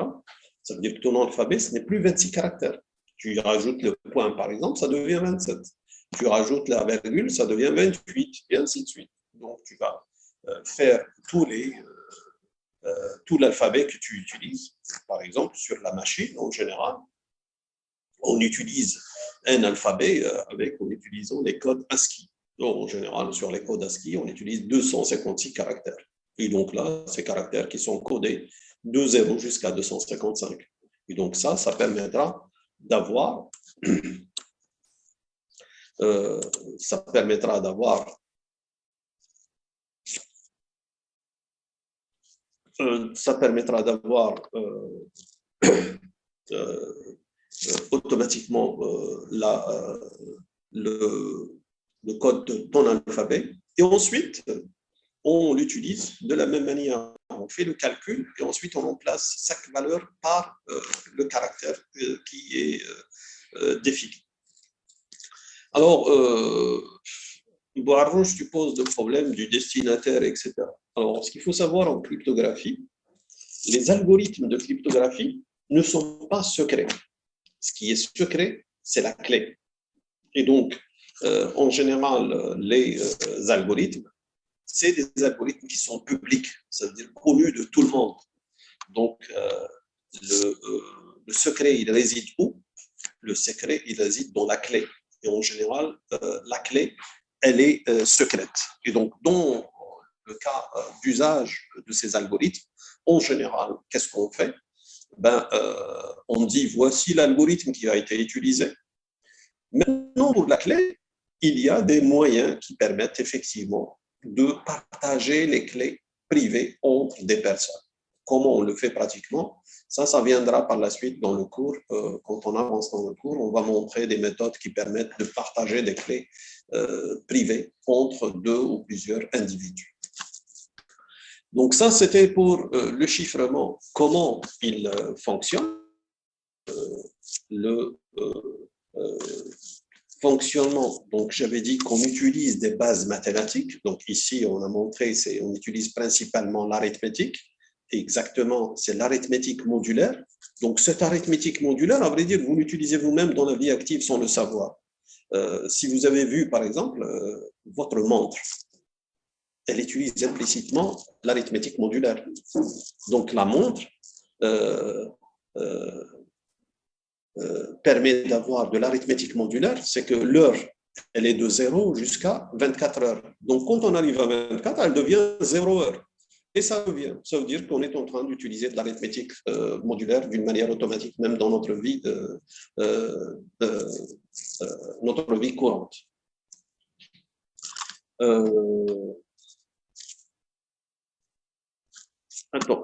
ça veut dire que ton alphabet, ce n'est plus 26 caractères. Tu rajoutes le point, par exemple, ça devient 27. Tu rajoutes la virgule, ça devient 28, et ainsi de suite. Donc, tu vas faire tout l'alphabet que tu utilises. Par exemple, sur la machine, en général, on utilise un alphabet en utilisant les codes ASCII. Donc, en général, sur les codes ASCII, on utilise 256 caractères. Et donc là, ces caractères qui sont codés de 0 jusqu'à 255. Et donc ça permettra d'avoir ça permettra d'avoir automatiquement le code de ton alphabet. Et ensuite, on l'utilise de la même manière. On fait le calcul et ensuite on remplace chaque valeur par le caractère qui est défini. Alors, Boarrouche, tu poses le problème du destinataire, etc. Alors, ce qu'il faut savoir en cryptographie, les algorithmes de cryptographie ne sont pas secrets. Ce qui est secret, c'est la clé. Et donc, en général, les algorithmes, c'est des algorithmes qui sont publics, ça veut dire connus de tout le monde. Donc, le secret, il réside où? Le secret, il réside dans la clé. Et en général, la clé, elle est secrète. Et donc, dans le cas d'usage de ces algorithmes, en général, qu'est-ce qu'on fait? On dit, voici l'algorithme qui a été utilisé. Maintenant, pour la clé, il y a des moyens qui permettent effectivement de partager les clés privées entre des personnes. Comment on le fait pratiquement? Ça viendra par la suite dans le cours. Quand on avance dans le cours, on va montrer des méthodes qui permettent de partager des clés privées entre deux ou plusieurs individus. Donc ça, c'était pour le chiffrement, comment il fonctionne. Le fonctionnement, donc j'avais dit qu'on utilise des bases mathématiques. Donc ici, on a montré, on utilise principalement l'arithmétique. Exactement, c'est l'arithmétique modulaire. Donc cette arithmétique modulaire, à vrai dire, vous l'utilisez vous-même dans la vie active sans le savoir. Si vous avez vu, par exemple, votre montre, elle utilise implicitement l'arithmétique modulaire. Donc la montre permet d'avoir de l'arithmétique modulaire, c'est que l'heure, elle est de 0 jusqu'à 24 heures. Donc quand on arrive à 24, elle devient 0 heure. Et ça veut dire qu'on est en train d'utiliser de l'arithmétique modulaire d'une manière automatique, même dans notre vie, notre vie courante.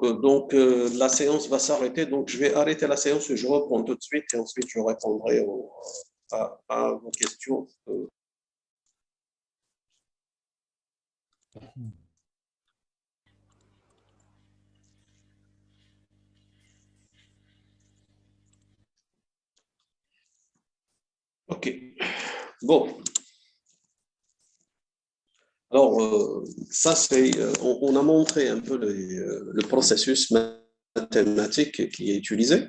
Donc, la séance va s'arrêter. Donc, je vais arrêter la séance et je reprends tout de suite et ensuite je répondrai à vos questions. OK. Bon. Alors, ça, c'est, on a montré un peu le processus mathématique qui est utilisé.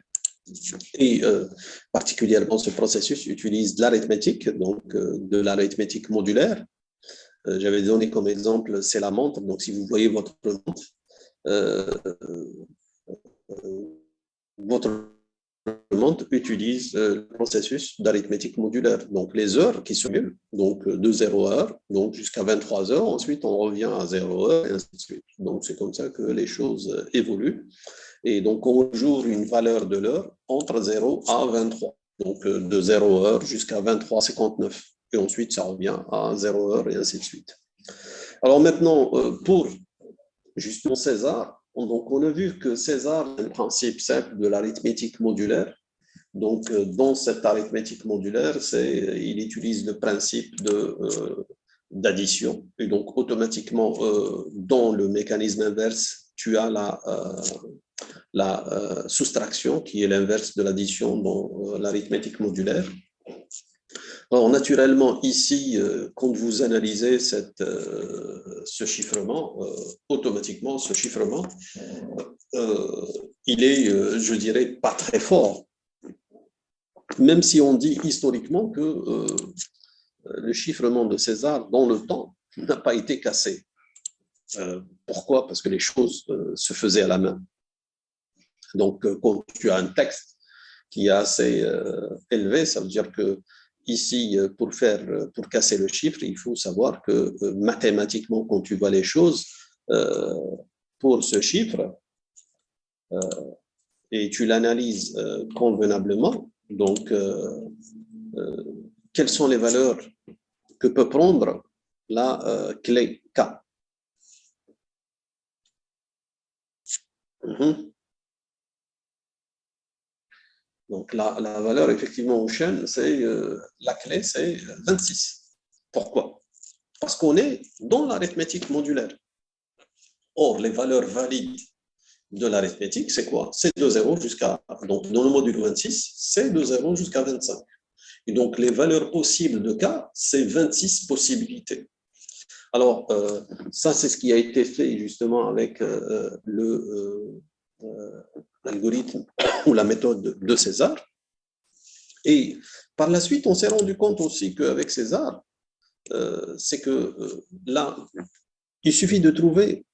Et particulièrement, ce processus utilise de l'arithmétique, donc de l'arithmétique modulaire. J'avais donné comme exemple, c'est la montre. Donc, si vous voyez votre montre, votre montre utilise le processus d'arithmétique modulaire. Donc, les heures qui sont donc de 0 heure, donc jusqu'à 23 heures. Ensuite, on revient à 0 heure, et ainsi de suite. Donc, c'est comme ça que les choses évoluent. Et donc, on joue une valeur de l'heure entre 0 à 23. Donc, de 0 heure jusqu'à 23,59. et ensuite ça revient à 0 heure et ainsi de suite. Alors maintenant, pour justement César, donc on a vu que César a un principe simple de l'arithmétique modulaire. Donc, dans cette arithmétique modulaire, il utilise le principe d'addition. Et donc, automatiquement, dans le mécanisme inverse, tu as la soustraction, qui est l'inverse de l'addition dans l'arithmétique modulaire. Alors, naturellement, ici, quand vous analysez ce chiffrement, automatiquement, ce chiffrement, il est, je dirais, pas très fort. Même si on dit historiquement que le chiffrement de César dans le temps n'a pas été cassé. Pourquoi? Parce que les choses se faisaient à la main. Donc, quand tu as un texte qui est assez élevé, ça veut dire que ici, pour casser le chiffre, il faut savoir que mathématiquement, quand tu vois les choses, pour ce chiffre, et tu l'analyses convenablement, donc, quelles sont les valeurs que peut prendre la clé K? Donc, la valeur, effectivement, au chaîne, la clé, c'est 26. Pourquoi? Parce qu'on est dans l'arithmétique modulaire. Or, les valeurs valides de l'arithmétique, c'est quoi? C'est de 0 jusqu'à, donc dans le module 26, c'est de 0 jusqu'à 25. Et donc, les valeurs possibles de K, c'est 26 possibilités. Alors, ça, c'est ce qui a été fait justement avec l'algorithme ou la méthode de César. Et par la suite, on s'est rendu compte aussi qu'avec César, c'est que là, il suffit de trouver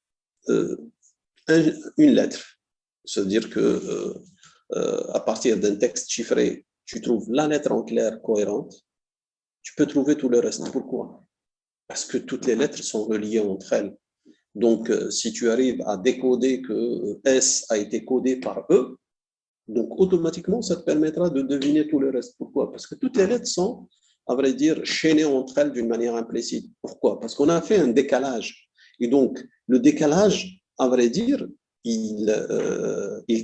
une lettre. C'est-à-dire que à partir d'un texte chiffré, tu trouves la lettre en clair cohérente, tu peux trouver tout le reste. Pourquoi? Parce que toutes les lettres sont reliées entre elles. Donc, si tu arrives à décoder que S a été codé par E, donc automatiquement, ça te permettra de deviner tout le reste. Pourquoi? Parce que toutes les lettres sont, à vrai dire, chaînées entre elles d'une manière implicite. Pourquoi? Parce qu'on a fait un décalage. Et donc, le décalage, à vrai dire, il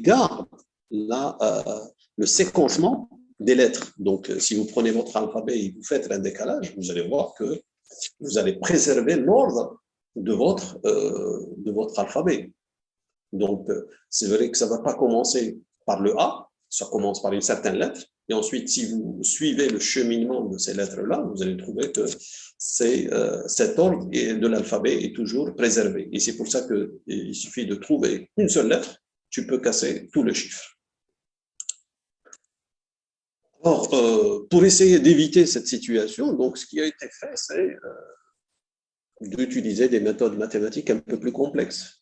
garde le séquencement des lettres. Donc, si vous prenez votre alphabet et vous faites un décalage, vous allez voir que vous allez préserver l'ordre de votre alphabet. Donc, c'est vrai que ça ne va pas commencer par le A, ça commence par une certaine lettre, et ensuite, si vous suivez le cheminement de ces lettres-là, vous allez trouver que cet ordre de l'alphabet est toujours préservé. Et c'est pour ça qu'il suffit de trouver une seule lettre, tu peux casser tout le chiffre. Alors, pour essayer d'éviter cette situation, donc, ce qui a été fait, c'est d'utiliser des méthodes mathématiques un peu plus complexes.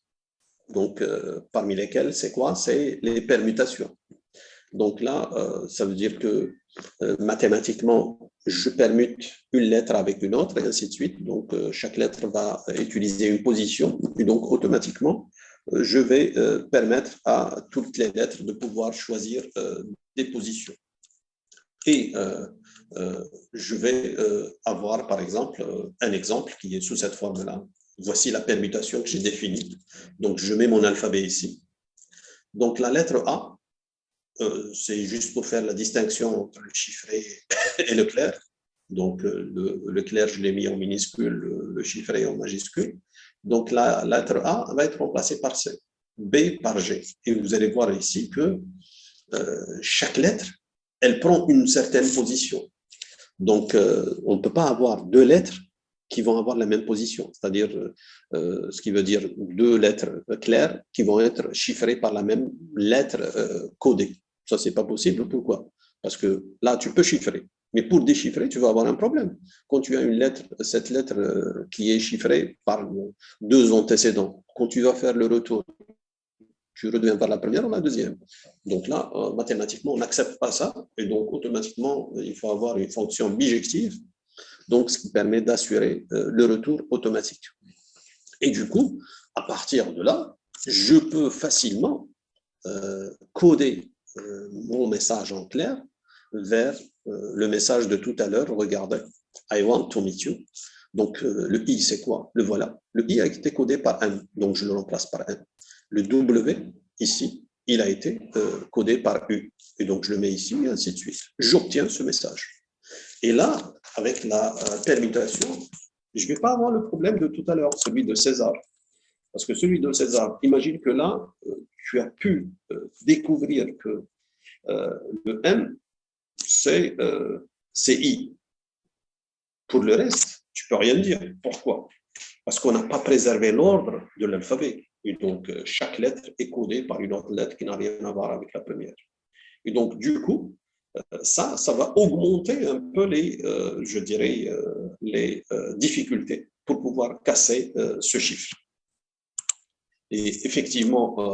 Donc, parmi lesquelles, c'est quoi? C'est les permutations. Donc là, ça veut dire que mathématiquement, je permute une lettre avec une autre et ainsi de suite. Donc, chaque lettre va utiliser une position et donc automatiquement, je vais permettre à toutes les lettres de pouvoir choisir des positions. Et je vais avoir, par exemple, un exemple qui est sous cette forme-là. Voici la permutation que j'ai définie. Donc, je mets mon alphabet ici. Donc, la lettre A, c'est juste pour faire la distinction entre le chiffré et le clair. Donc, le clair, je l'ai mis en minuscule, le chiffré en majuscule. Donc, la lettre A va être remplacée par C, B par G. Et vous allez voir ici que chaque lettre, elle prend une certaine position. Donc, on ne peut pas avoir deux lettres qui vont avoir la même position, c'est-à-dire ce qui veut dire deux lettres claires qui vont être chiffrées par la même lettre codée. Ça, c'est pas possible. Pourquoi? Parce que là, tu peux chiffrer, mais pour déchiffrer, tu vas avoir un problème. Quand tu as une lettre, cette lettre qui est chiffrée par deux antécédents, quand tu vas faire le retour, tu redeviens par la première ou la deuxième. Donc là, mathématiquement, on n'accepte pas ça, et donc automatiquement, il faut avoir une fonction bijective, donc ce qui permet d'assurer le retour automatique. Et du coup, à partir de là, je peux facilement coder mon message en clair vers le message de tout à l'heure. Regardez, I want to meet you. Donc, le I, c'est quoi? Le voilà. Le I a été codé par M, donc je le remplace par M. Le W, ici, il a été codé par U. Et donc, je le mets ici, et ainsi de suite. J'obtiens ce message. Et là, avec la permutation, je ne vais pas avoir le problème de tout à l'heure, celui de César. Parce que celui de César, imagine que là, tu as pu découvrir que le M, c'est I. Pour le reste, tu ne peux rien dire. Pourquoi? Parce qu'on n'a pas préservé l'ordre de l'alphabet. Et donc, chaque lettre est codée par une autre lettre qui n'a rien à voir avec la première. Et donc, du coup, ça va augmenter un peu je dirais, les difficultés pour pouvoir casser ce chiffre. Et effectivement,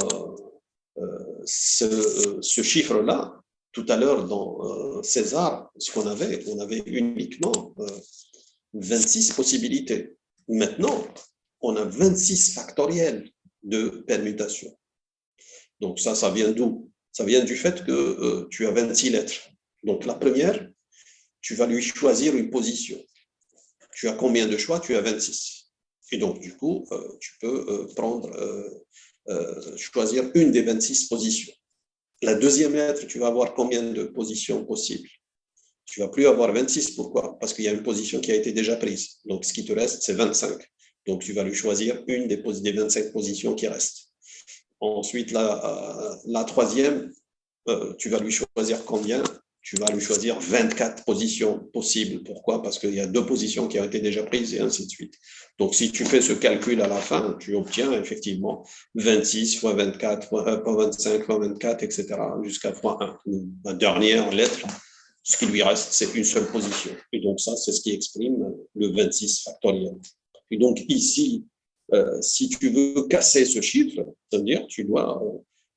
ce chiffre-là, tout à l'heure dans César, ce qu'on avait, on avait uniquement 26 possibilités. Maintenant, on a 26 factoriels de permutation. Donc ça vient d'où? Ça vient du fait que tu as 26 lettres. Donc la première, tu vas lui choisir une position. Tu as combien de choix? Tu as 26. Et donc du coup, tu peux choisir une des 26 positions. La deuxième lettre, tu vas avoir combien de positions possibles? Tu ne vas plus avoir 26. Pourquoi? Parce qu'il y a une position qui a été déjà prise. Donc, ce qui te reste, c'est 25. Donc, tu vas lui choisir une des 25 positions qui restent. Ensuite, la troisième, tu vas lui choisir combien? Tu vas lui choisir 24 positions possibles. Pourquoi? Parce qu'il y a 2 positions qui ont été déjà prises et ainsi de suite. Donc, si tu fais ce calcul à la fin, tu obtiens effectivement 26 fois 24, fois 25 fois 24, etc., jusqu'à fois 1. La dernière lettre, ce qui lui reste, c'est une seule position. Et donc, ça, c'est ce qui exprime le 26 factoriel. Et donc, ici, si tu veux casser ce chiffre, c'est-à-dire tu dois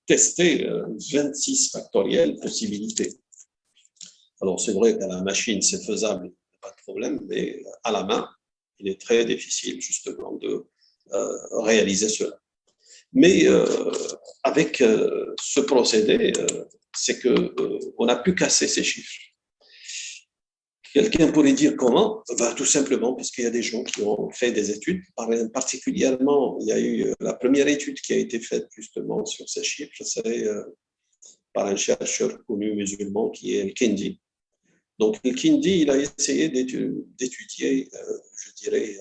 tester 26 factoriels possibilités. Alors, c'est vrai qu'à la machine, c'est faisable, pas de problème, mais à la main, il est très difficile, justement, de réaliser cela. Mais avec ce procédé, c'est qu'on a pu casser ces chiffres. Quelqu'un pourrait dire comment? Tout simplement parce qu'il y a des gens qui ont fait des études. Particulièrement, il y a eu la première étude qui a été faite justement sur ces chiffres, c'est par un chercheur connu musulman qui est El-Kindi. Donc, El-Kindi, il a essayé d'étudier, je dirais,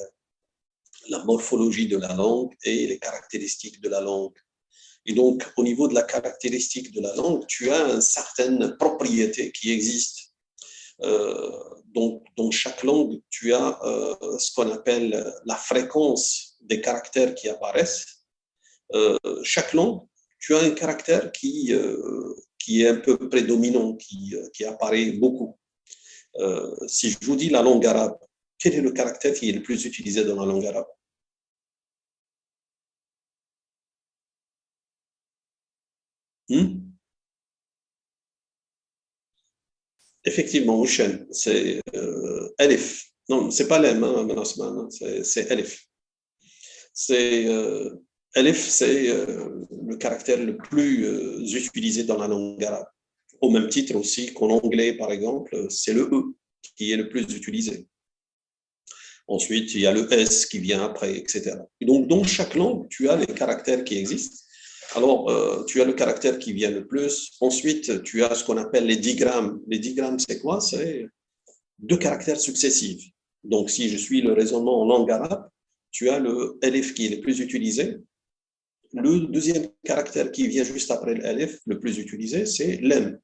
la morphologie de la langue et les caractéristiques de la langue. Et donc, au niveau de la caractéristique de la langue, tu as une certaine propriété qui existe. Donc, dans chaque langue, tu as ce qu'on appelle la fréquence des caractères qui apparaissent. Chaque langue, tu as un caractère qui est un peu prédominant, qui apparaît beaucoup. Si je vous dis la langue arabe, quel est le caractère qui est le plus utilisé dans la langue arabe? Effectivement, Houchen, c'est Elif. Non, c'est pas l'M, hein, c'est Elif. C'est Elif, c'est le caractère le plus utilisé dans la langue arabe. Au même titre aussi qu'en anglais, par exemple, c'est le E qui est le plus utilisé. Ensuite, il y a le S qui vient après, etc. Et donc, dans chaque langue, tu as les caractères qui existent. Alors, tu as le caractère qui vient le plus. Ensuite, tu as ce qu'on appelle les digrammes. Les digrammes, c'est quoi? C'est 2 caractères successifs. Donc, si je suis le raisonnement en langue arabe, tu as le elif qui est le plus utilisé. Le deuxième caractère qui vient juste après l'elif, le plus utilisé, c'est l'em.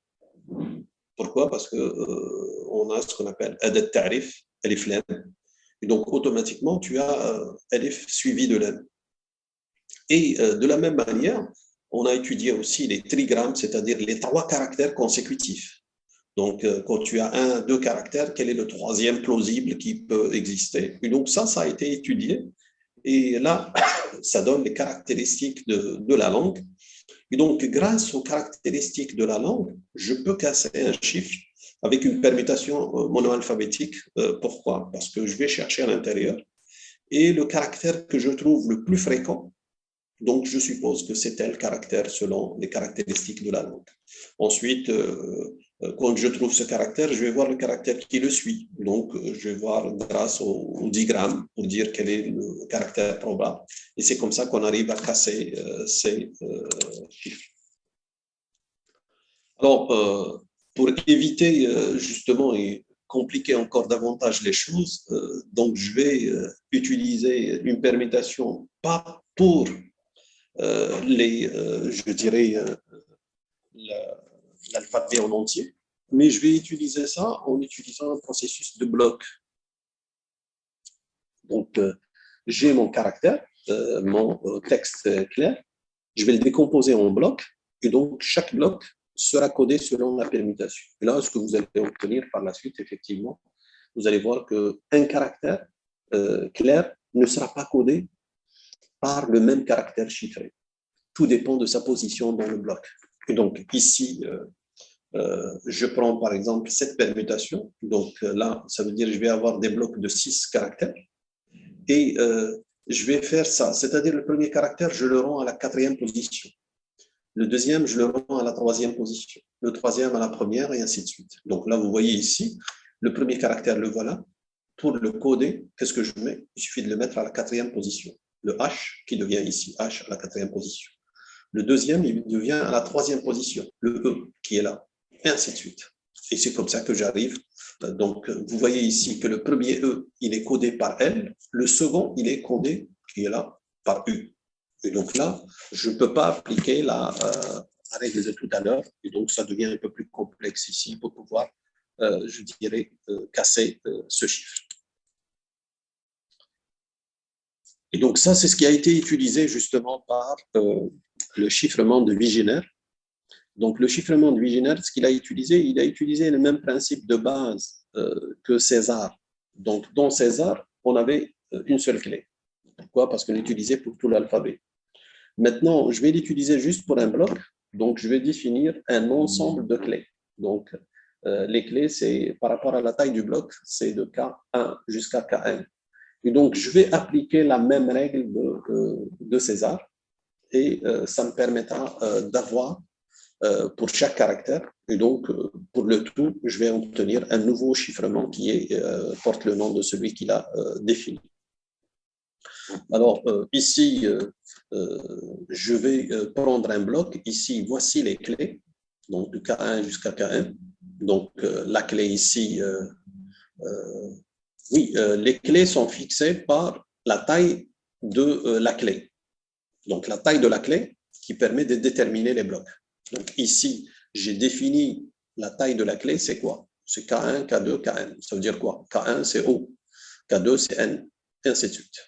Pourquoi? Parce qu'on a ce qu'on appelle adat ta'rif, elif lem. Et donc, automatiquement, tu as elif suivi de l'em. Et de la même manière, on a étudié aussi les trigrammes, c'est-à-dire les 3 caractères consécutifs. Donc, quand tu as 1, 2 caractères, quel est le troisième plausible qui peut exister? Et donc, ça a été étudié. Et là, ça donne les caractéristiques de la langue. Et donc, grâce aux caractéristiques de la langue, je peux casser un chiffre avec une permutation monoalphabétique. Pourquoi? Parce que je vais chercher à l'intérieur. Et le caractère que je trouve le plus fréquent, donc je suppose que c'est tel caractère selon les caractéristiques de la langue. Ensuite, Quand je trouve ce caractère, je vais voir le caractère qui le suit. Donc, je vais voir grâce au digramme pour dire quel est le caractère probable. Et c'est comme ça qu'on arrive à casser ces chiffres. Alors, pour éviter justement et compliquer encore davantage les choses, donc je vais utiliser une permutation pas pour je dirais, l'alphabet en entier, mais je vais utiliser ça en utilisant un processus de bloc. Donc, j'ai mon caractère, mon texte clair, je vais le décomposer en blocs, et donc chaque bloc sera codé selon la permutation. Et là, ce que vous allez obtenir par la suite, effectivement, vous allez voir qu'un caractère clair ne sera pas codé par le même caractère chiffré. Tout dépend de sa position dans le bloc. Et donc, ici, je prends par exemple cette permutation. Donc là, ça veut dire que je vais avoir des blocs de 6 caractères. Et je vais faire ça. C'est-à-dire le premier caractère, je le rends à la 4e position. Le deuxième, je le rends à la 3e position. Le troisième à la première, et ainsi de suite. Donc là, vous voyez ici, le premier caractère, le voilà. Pour le coder, qu'est-ce que je mets? Il suffit de le mettre à la 4e position. Le H, qui devient ici H à la 4e position. Le deuxième, il devient à la 3e position. Le E, qui est là. Et ainsi de suite. Et c'est comme ça que j'arrive. Donc, vous voyez ici que le premier E, il est codé par L. Le second, il est codé, qui est là, par U. Et donc là, je ne peux pas appliquer la règle de tout à l'heure. Et donc, ça devient un peu plus complexe ici pour pouvoir, je dirais, casser ce chiffre. Et donc, ça, c'est ce qui a été utilisé justement par le chiffrement de Wigner. Donc, le chiffrement de Wigner, ce qu'il a utilisé, il a utilisé le même principe de base que César. Donc, dans César, on avait une seule clé. Pourquoi? Parce qu'on l'utilisait pour tout l'alphabet. Maintenant, je vais l'utiliser juste pour un bloc. Donc, je vais définir un ensemble de clés. Donc, les clés, c'est par rapport à la taille du bloc, c'est de K1 jusqu'à Kn. Et donc, je vais appliquer la même règle de César et ça me permettra d'avoir pour chaque caractère. Et donc, pour le tout, je vais obtenir un nouveau chiffrement qui porte le nom de celui qu'il a défini. Alors, ici, je vais prendre un bloc. Ici, voici les clés, donc de K1 jusqu'à Kn. Donc, la clé ici, oui, les clés sont fixées par la taille de la clé. Donc, la taille de la clé qui permet de déterminer les blocs. Donc, ici, j'ai défini la taille de la clé, c'est quoi? C'est K1, K2, Kn. Ça veut dire quoi? K1, c'est O. K2, c'est N, et ainsi de suite.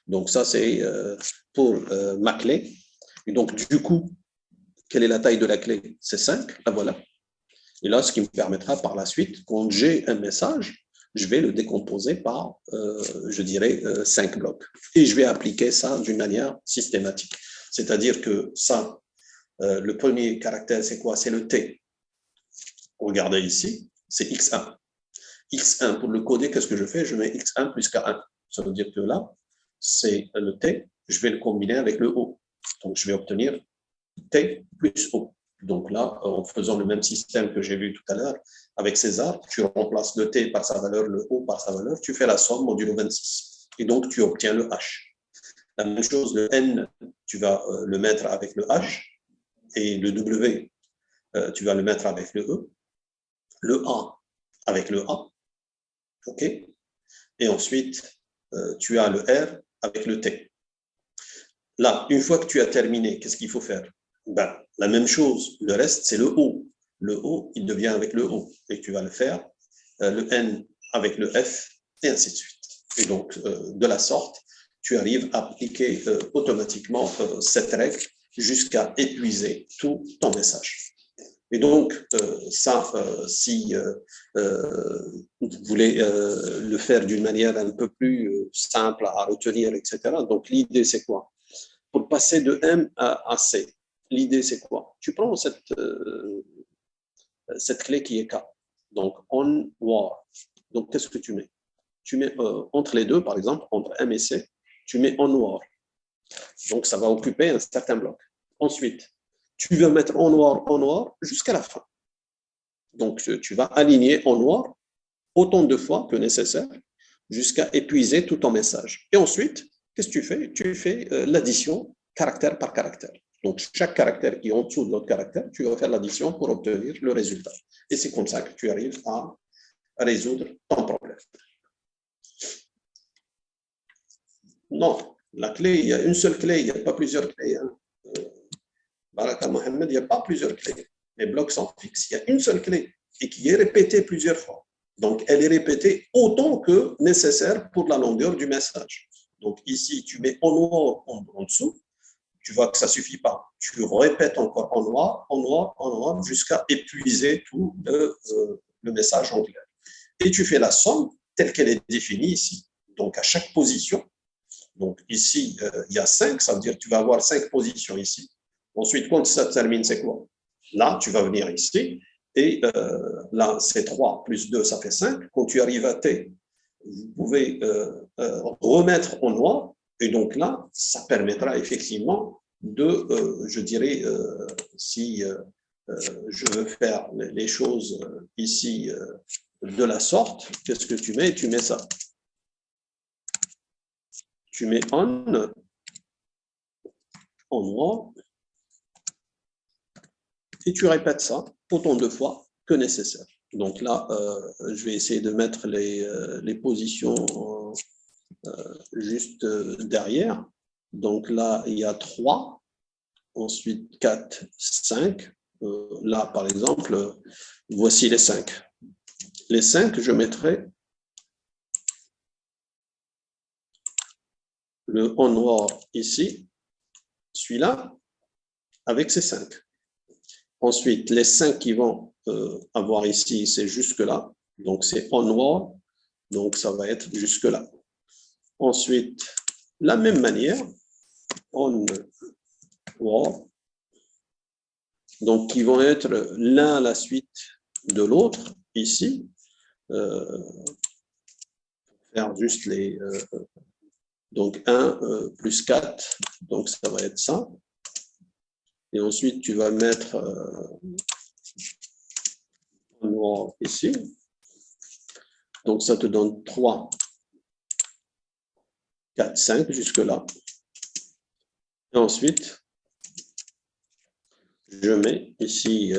Donc, ça, c'est pour ma clé. Et donc, du coup, quelle est la taille de la clé? C'est 5, la voilà. Et là, ce qui me permettra par la suite, quand j'ai un message, je vais le décomposer par, je dirais, 5 blocs. Et je vais appliquer ça d'une manière systématique. C'est-à-dire que ça, le premier caractère, c'est quoi? C'est le T. Regardez ici, c'est X1. X1, pour le coder, qu'est-ce que je fais? Je mets X1 plus K1. Ça veut dire que là, c'est le T, je vais le combiner avec le O. Donc, je vais obtenir T plus O. Donc là, en faisant le même système que j'ai vu tout à l'heure, avec César, tu remplaces le T par sa valeur, le O par sa valeur, tu fais la somme modulo 26. Et donc, tu obtiens le H. La même chose, le N, tu vas le mettre avec le H, et le W, tu vas le mettre avec le E, le A avec le A, OK? Et ensuite, tu as le R avec le T. Là, une fois que tu as terminé, qu'est-ce qu'il faut faire? Ben, la même chose, le reste, c'est le O. Le O, il devient avec le O. Et tu vas le faire, le N avec le F, et ainsi de suite. Et donc, de la sorte, tu arrives à appliquer automatiquement cette règle jusqu'à épuiser tout ton message. Et donc, ça, si vous voulez le faire d'une manière un peu plus simple à retenir, etc., donc l'idée, c'est quoi? Pour passer de M à C, l'idée, c'est quoi? Tu prends cette clé qui est K, donc on, war. Donc, qu'est-ce que tu mets? Tu mets entre les deux, par exemple, entre M et C, tu mets on war. Donc, ça va occuper un certain bloc. Ensuite, tu veux mettre on war jusqu'à la fin. Donc, tu vas aligner en noir autant de fois que nécessaire jusqu'à épuiser tout ton message. Et ensuite, qu'est-ce que tu fais? Tu fais l'addition caractère par caractère. Donc, chaque caractère qui est en dessous de l'autre caractère, tu vas faire l'addition pour obtenir le résultat. Et c'est comme ça que tu arrives à résoudre ton problème. Non, la clé, il y a une seule clé, il n'y a pas plusieurs clés. Hein. Baraka Mohamed, il n'y a pas plusieurs clés. Les blocs sont fixes. Il y a une seule clé et qui est répétée plusieurs fois. Donc, elle est répétée autant que nécessaire pour la longueur du message. Donc, ici, tu mets en noir en dessous. Tu vois que ça ne suffit pas. Tu répètes encore en noir, jusqu'à épuiser tout le message en clair. Et tu fais la somme telle qu'elle est définie ici. Donc, à chaque position. Donc, ici, il y a 5, ça veut dire que tu vas avoir 5 positions ici. Ensuite, quand ça termine, c'est quoi? Là, tu vas venir ici. Et là, c'est 3 plus 2, ça fait 5. Quand tu arrives à T, vous pouvez remettre en noir. Et donc là, ça permettra effectivement de, je dirais, si je veux faire les choses ici de la sorte, qu'est-ce que tu mets? Tu mets ça. Tu mets en noir et tu répètes ça autant de fois que nécessaire. Donc là, je vais essayer de mettre les positions juste derrière. Donc là, il y a 3, ensuite 4, 5. Là, par exemple, voici les 5. Les 5, je mettrai le en noir ici, celui-là, avec ces 5. Ensuite, les 5 qui vont avoir ici, c'est jusque-là. Donc, c'est en noir. Donc, ça va être jusque-là. Ensuite, la même manière, en noir. Donc, qui vont être l'un à la suite de l'autre, ici. Faire juste les... donc, 1 plus 4. Donc, ça va être ça. Et ensuite, tu vas mettre en noir ici. Donc, ça te donne 3, 4, 5 jusque-là. Et ensuite, je mets ici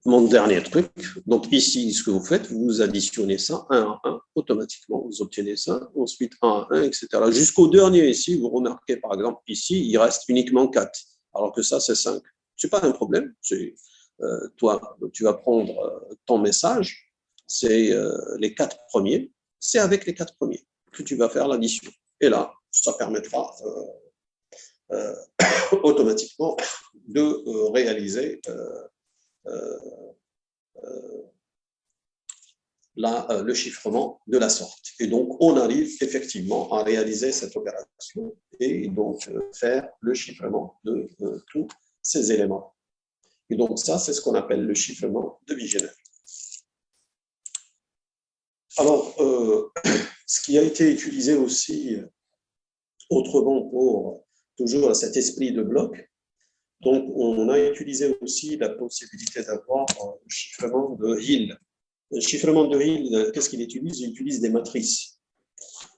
mon dernier truc. Donc, ici, ce que vous faites, vous additionnez ça 1 à 1, automatiquement, vous obtenez ça. Ensuite, 1 à 1, etc. Jusqu'au dernier ici, vous remarquez, par exemple, ici, il reste uniquement 4, alors que ça, c'est 5. Ce n'est pas un problème. Toi, tu vas prendre ton message, c'est les 4 premiers. C'est avec les 4 premiers que tu vas faire l'addition. Et là, ça permettra automatiquement de réaliser le chiffrement de la sorte. Et donc, on arrive effectivement à réaliser cette opération et donc faire le chiffrement de tous ces éléments. Et donc, ça, c'est ce qu'on appelle le chiffrement de Vigenère. Alors, ce qui a été utilisé aussi autrement pour toujours cet esprit de bloc, donc on a utilisé aussi la possibilité d'avoir le chiffrement de Hill. Le chiffrement de Hill, qu'est-ce qu'il utilise? Il utilise des matrices.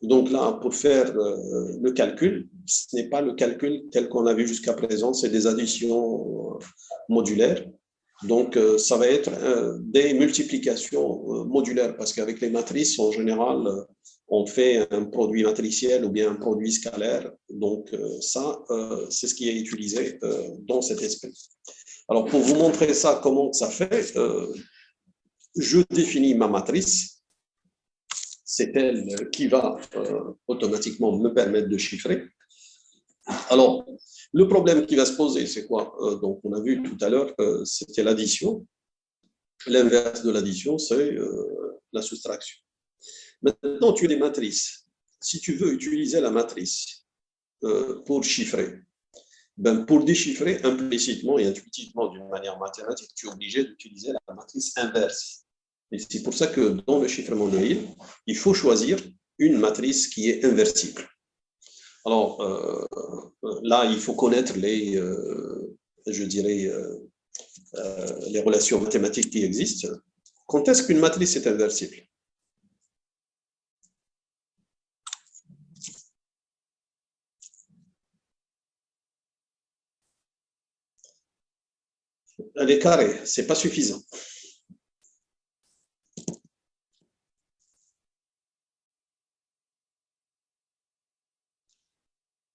Donc là, pour faire le calcul, ce n'est pas le calcul tel qu'on a vu jusqu'à présent, c'est des additions modulaires. Donc, ça va être des multiplications modulaires parce qu'avec les matrices, en général, on fait un produit matriciel ou bien un produit scalaire. Donc, ça, c'est ce qui est utilisé dans cet esprit. Alors, pour vous montrer ça, comment ça fait, je définis ma matrice. C'est elle qui va automatiquement me permettre de chiffrer. Alors, le problème qui va se poser, c'est quoi? Donc, on a vu tout à l'heure que c'était l'addition. L'inverse de l'addition, c'est la soustraction. Maintenant, tu as des matrices. Si tu veux utiliser la matrice pour chiffrer, ben pour déchiffrer implicitement et intuitivement d'une manière mathématique, tu es obligé d'utiliser la matrice inverse. Et c'est pour ça que dans le chiffrement de Hill, il faut choisir une matrice qui est inversible. Alors là, il faut connaître les, je dirais, les relations mathématiques qui existent. Quand est-ce qu'une matrice est inversible? Elle est carrée, ce n'est pas suffisant.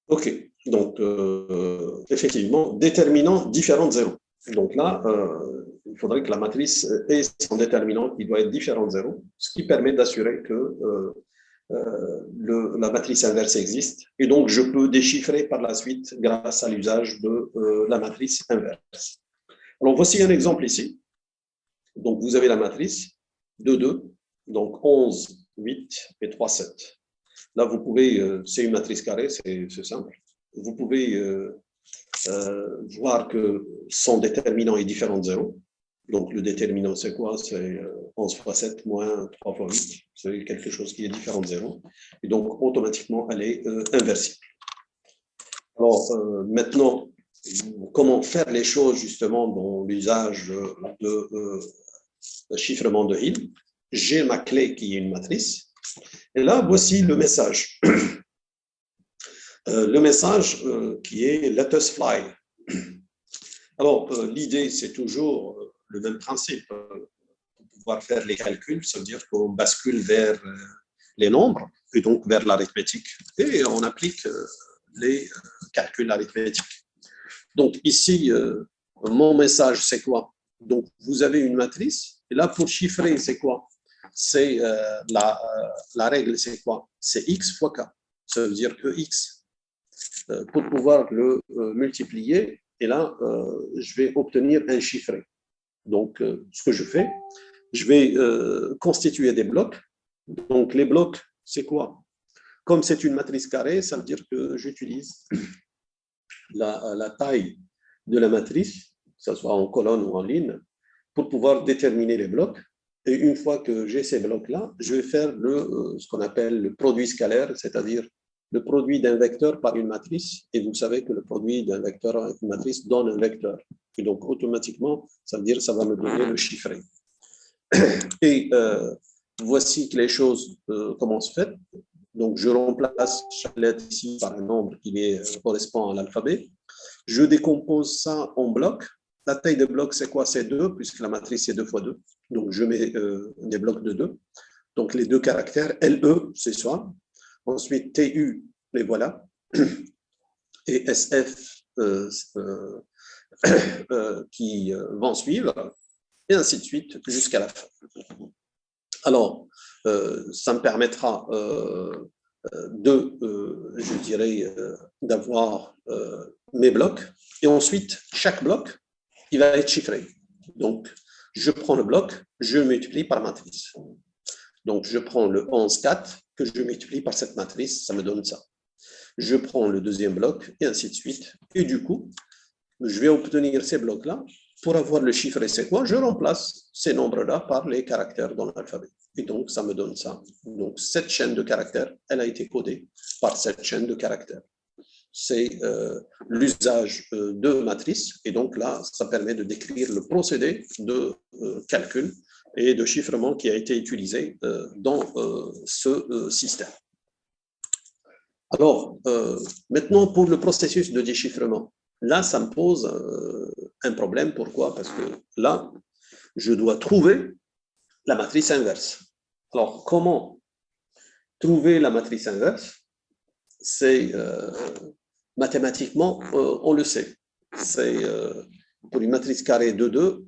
OK, donc effectivement, déterminant différent de 0. Donc là, il faudrait que la matrice ait son déterminant qui doit être différent de 0, ce qui permet d'assurer que la matrice inverse existe. Et donc, je peux déchiffrer par la suite grâce à l'usage de la matrice inverse. Alors, voici un exemple ici. Donc, vous avez la matrice 2, 2, donc 11, 8 et 3, 7. Là, vous pouvez, c'est une matrice carrée, c'est simple. Vous pouvez voir que son déterminant est différent de 0. Donc, le déterminant, c'est quoi? C'est 11 fois 7 moins 3 fois 8. C'est quelque chose qui est différent de 0. Et donc, automatiquement, elle est inversible. Alors, maintenant, comment faire les choses, justement, dans l'usage de chiffrement de Hill? J'ai ma clé qui est une matrice. Et là, voici le message. Le message qui est « let us fly ». Alors, l'idée, c'est toujours le même principe. Pour pouvoir faire les calculs, ça veut dire qu'on bascule vers les nombres et donc vers l'arithmétique et on applique les calculs arithmétiques. Donc, ici, mon message, c'est quoi? Donc, vous avez une matrice et là, pour chiffrer, c'est quoi? C'est la règle, c'est quoi? C'est x fois k. Ça veut dire que x, pour pouvoir le multiplier, et là, je vais obtenir un chiffré. Donc, ce que je fais, je vais constituer des blocs. Donc, les blocs, c'est quoi? Comme c'est une matrice carrée, ça veut dire que j'utilise la taille de la matrice, que ce soit en colonne ou en ligne, pour pouvoir déterminer les blocs. Et une fois que j'ai ces blocs-là, je vais faire ce qu'on appelle le produit scalaire, c'est-à-dire le produit d'un vecteur par une matrice. Et vous savez que le produit d'un vecteur avec une matrice donne un vecteur. Et donc, automatiquement, ça veut dire que ça va me donner le chiffré. Et voici que les choses comment se fait. Donc, je remplace chaque lettre ici par un nombre qui correspond à l'alphabet. Je décompose ça en blocs. La taille de bloc, c'est quoi? C'est 2, puisque la matrice est 2 fois 2. Donc, je mets des blocs de 2. Donc, les deux caractères, LE, c'est ça. Ensuite, TU, les voilà. Et SF qui vont suivre. Et ainsi de suite jusqu'à la fin. Alors, ça me permettra je dirais, d'avoir mes blocs. Et ensuite, chaque bloc, il va être chiffré. Donc, je prends le bloc, je le multiplie par matrice. Donc, je prends le 11, 4, que je multiplie par cette matrice, ça me donne ça. Je prends le deuxième bloc, et ainsi de suite. Et du coup, je vais obtenir ces blocs-là. Pour avoir le chiffre et c'est quoi, je remplace ces nombres-là par les caractères dans l'alphabet. Et donc, ça me donne ça. Donc, cette chaîne de caractères, elle a été codée par cette chaîne de caractères. C'est l'usage de matrices. Et donc là, ça permet de décrire le procédé de calcul et de chiffrement qui a été utilisé dans ce système. Alors, maintenant, pour le processus de déchiffrement, là, ça me pose un problème. Pourquoi? Parce que là, je dois trouver la matrice inverse. Alors, comment trouver la matrice inverse? C'est mathématiquement, on le sait. C'est pour une matrice carrée de 2,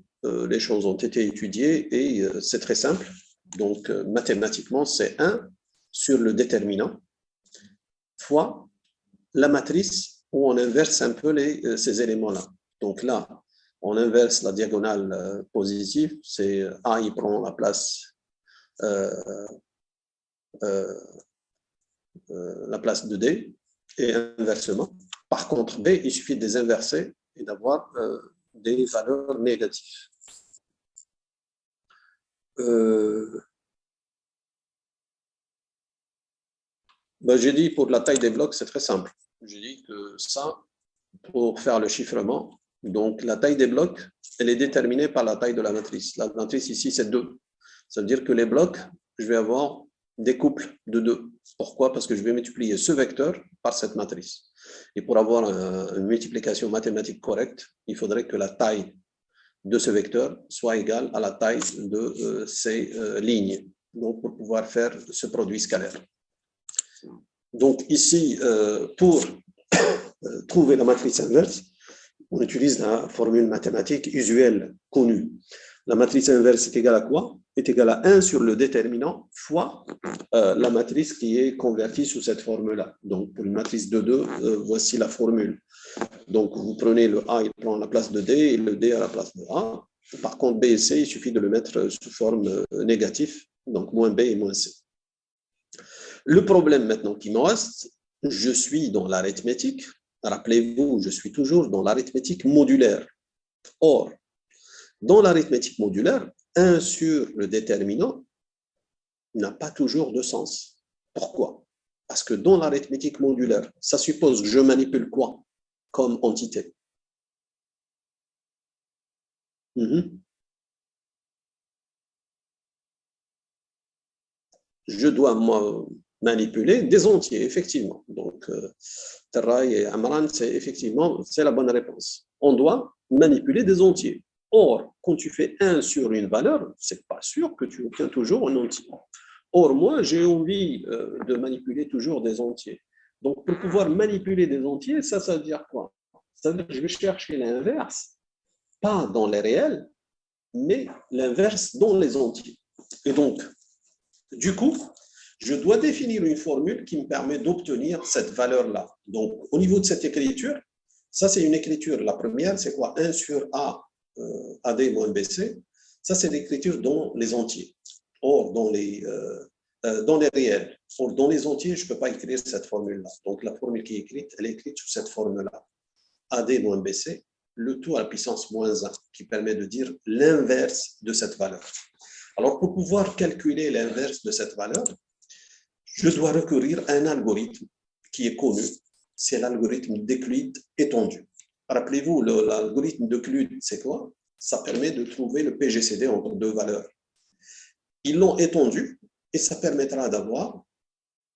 les choses ont été étudiées et c'est très simple. Donc, mathématiquement, c'est 1 sur le déterminant fois la matrice où on inverse un peu ces éléments-là. Donc là, on inverse la diagonale positive, c'est A, il prend la place de D, et inversement. Par contre, B, il suffit de les inverser et d'avoir des valeurs négatives. J'ai dit pour la taille des blocs, c'est très simple. J'ai dit que ça, pour faire le chiffrement, Donc, la taille des blocs, elle est déterminée par la taille de la matrice. La matrice ici, c'est 2. Ça veut dire que les blocs, je vais avoir des couples de 2. Pourquoi? Parce que je vais multiplier ce vecteur par cette matrice. Et pour avoir une multiplication mathématique correcte, il faudrait que la taille de ce vecteur soit égale à la taille de ces lignes. Donc, pour pouvoir faire ce produit scalaire. Donc, ici, pour trouver la matrice inverse, on utilise la formule mathématique usuelle connue. La matrice inverse est égale à quoi? Est égale à 1 sur le déterminant fois la matrice qui est convertie sous cette formule-là. Donc, pour une matrice de 2, voici la formule. Donc, vous prenez le A, il prend la place de D, et le D à la place de A. Par contre, B et C, il suffit de le mettre sous forme négative, donc moins B et moins C. Le problème maintenant qui me reste, je suis dans l'arithmétique. Rappelez-vous, je suis toujours dans l'arithmétique modulaire. Or, dans l'arithmétique modulaire, 1 sur le déterminant n'a pas toujours de sens. Pourquoi? Parce que dans l'arithmétique modulaire, ça suppose que je manipule quoi comme entité? Je dois manipuler des entiers, effectivement. Donc, Terrail et Amran, c'est la bonne réponse. On doit manipuler des entiers. Or, quand tu fais 1 sur une valeur, c'est pas sûr que tu obtiens toujours un entier. Or, moi, j'ai envie de manipuler toujours des entiers. Donc, pour pouvoir manipuler des entiers, ça veut dire quoi? Ça veut dire que je vais chercher l'inverse, pas dans les réels, mais l'inverse dans les entiers. Et donc, du coup, je dois définir une formule qui me permet d'obtenir cette valeur-là. Donc, au niveau de cette écriture, ça, c'est une écriture. La première, c'est quoi? 1 sur A, AD moins BC. Ça, c'est l'écriture dans les entiers. Or, dans les réels. Or, dans les entiers, je ne peux pas écrire cette formule-là. Donc, la formule qui est écrite, elle est écrite sous cette forme-là. AD moins BC, le tout à la puissance moins 1, qui permet de dire l'inverse de cette valeur. Alors, pour pouvoir calculer l'inverse de cette valeur, je dois recourir à un algorithme qui est connu, c'est l'algorithme d'Euclide étendu. Rappelez-vous, l'algorithme d'Euclide, c'est quoi? Ça permet de trouver le PGCD entre deux valeurs. Ils l'ont étendu et ça permettra d'avoir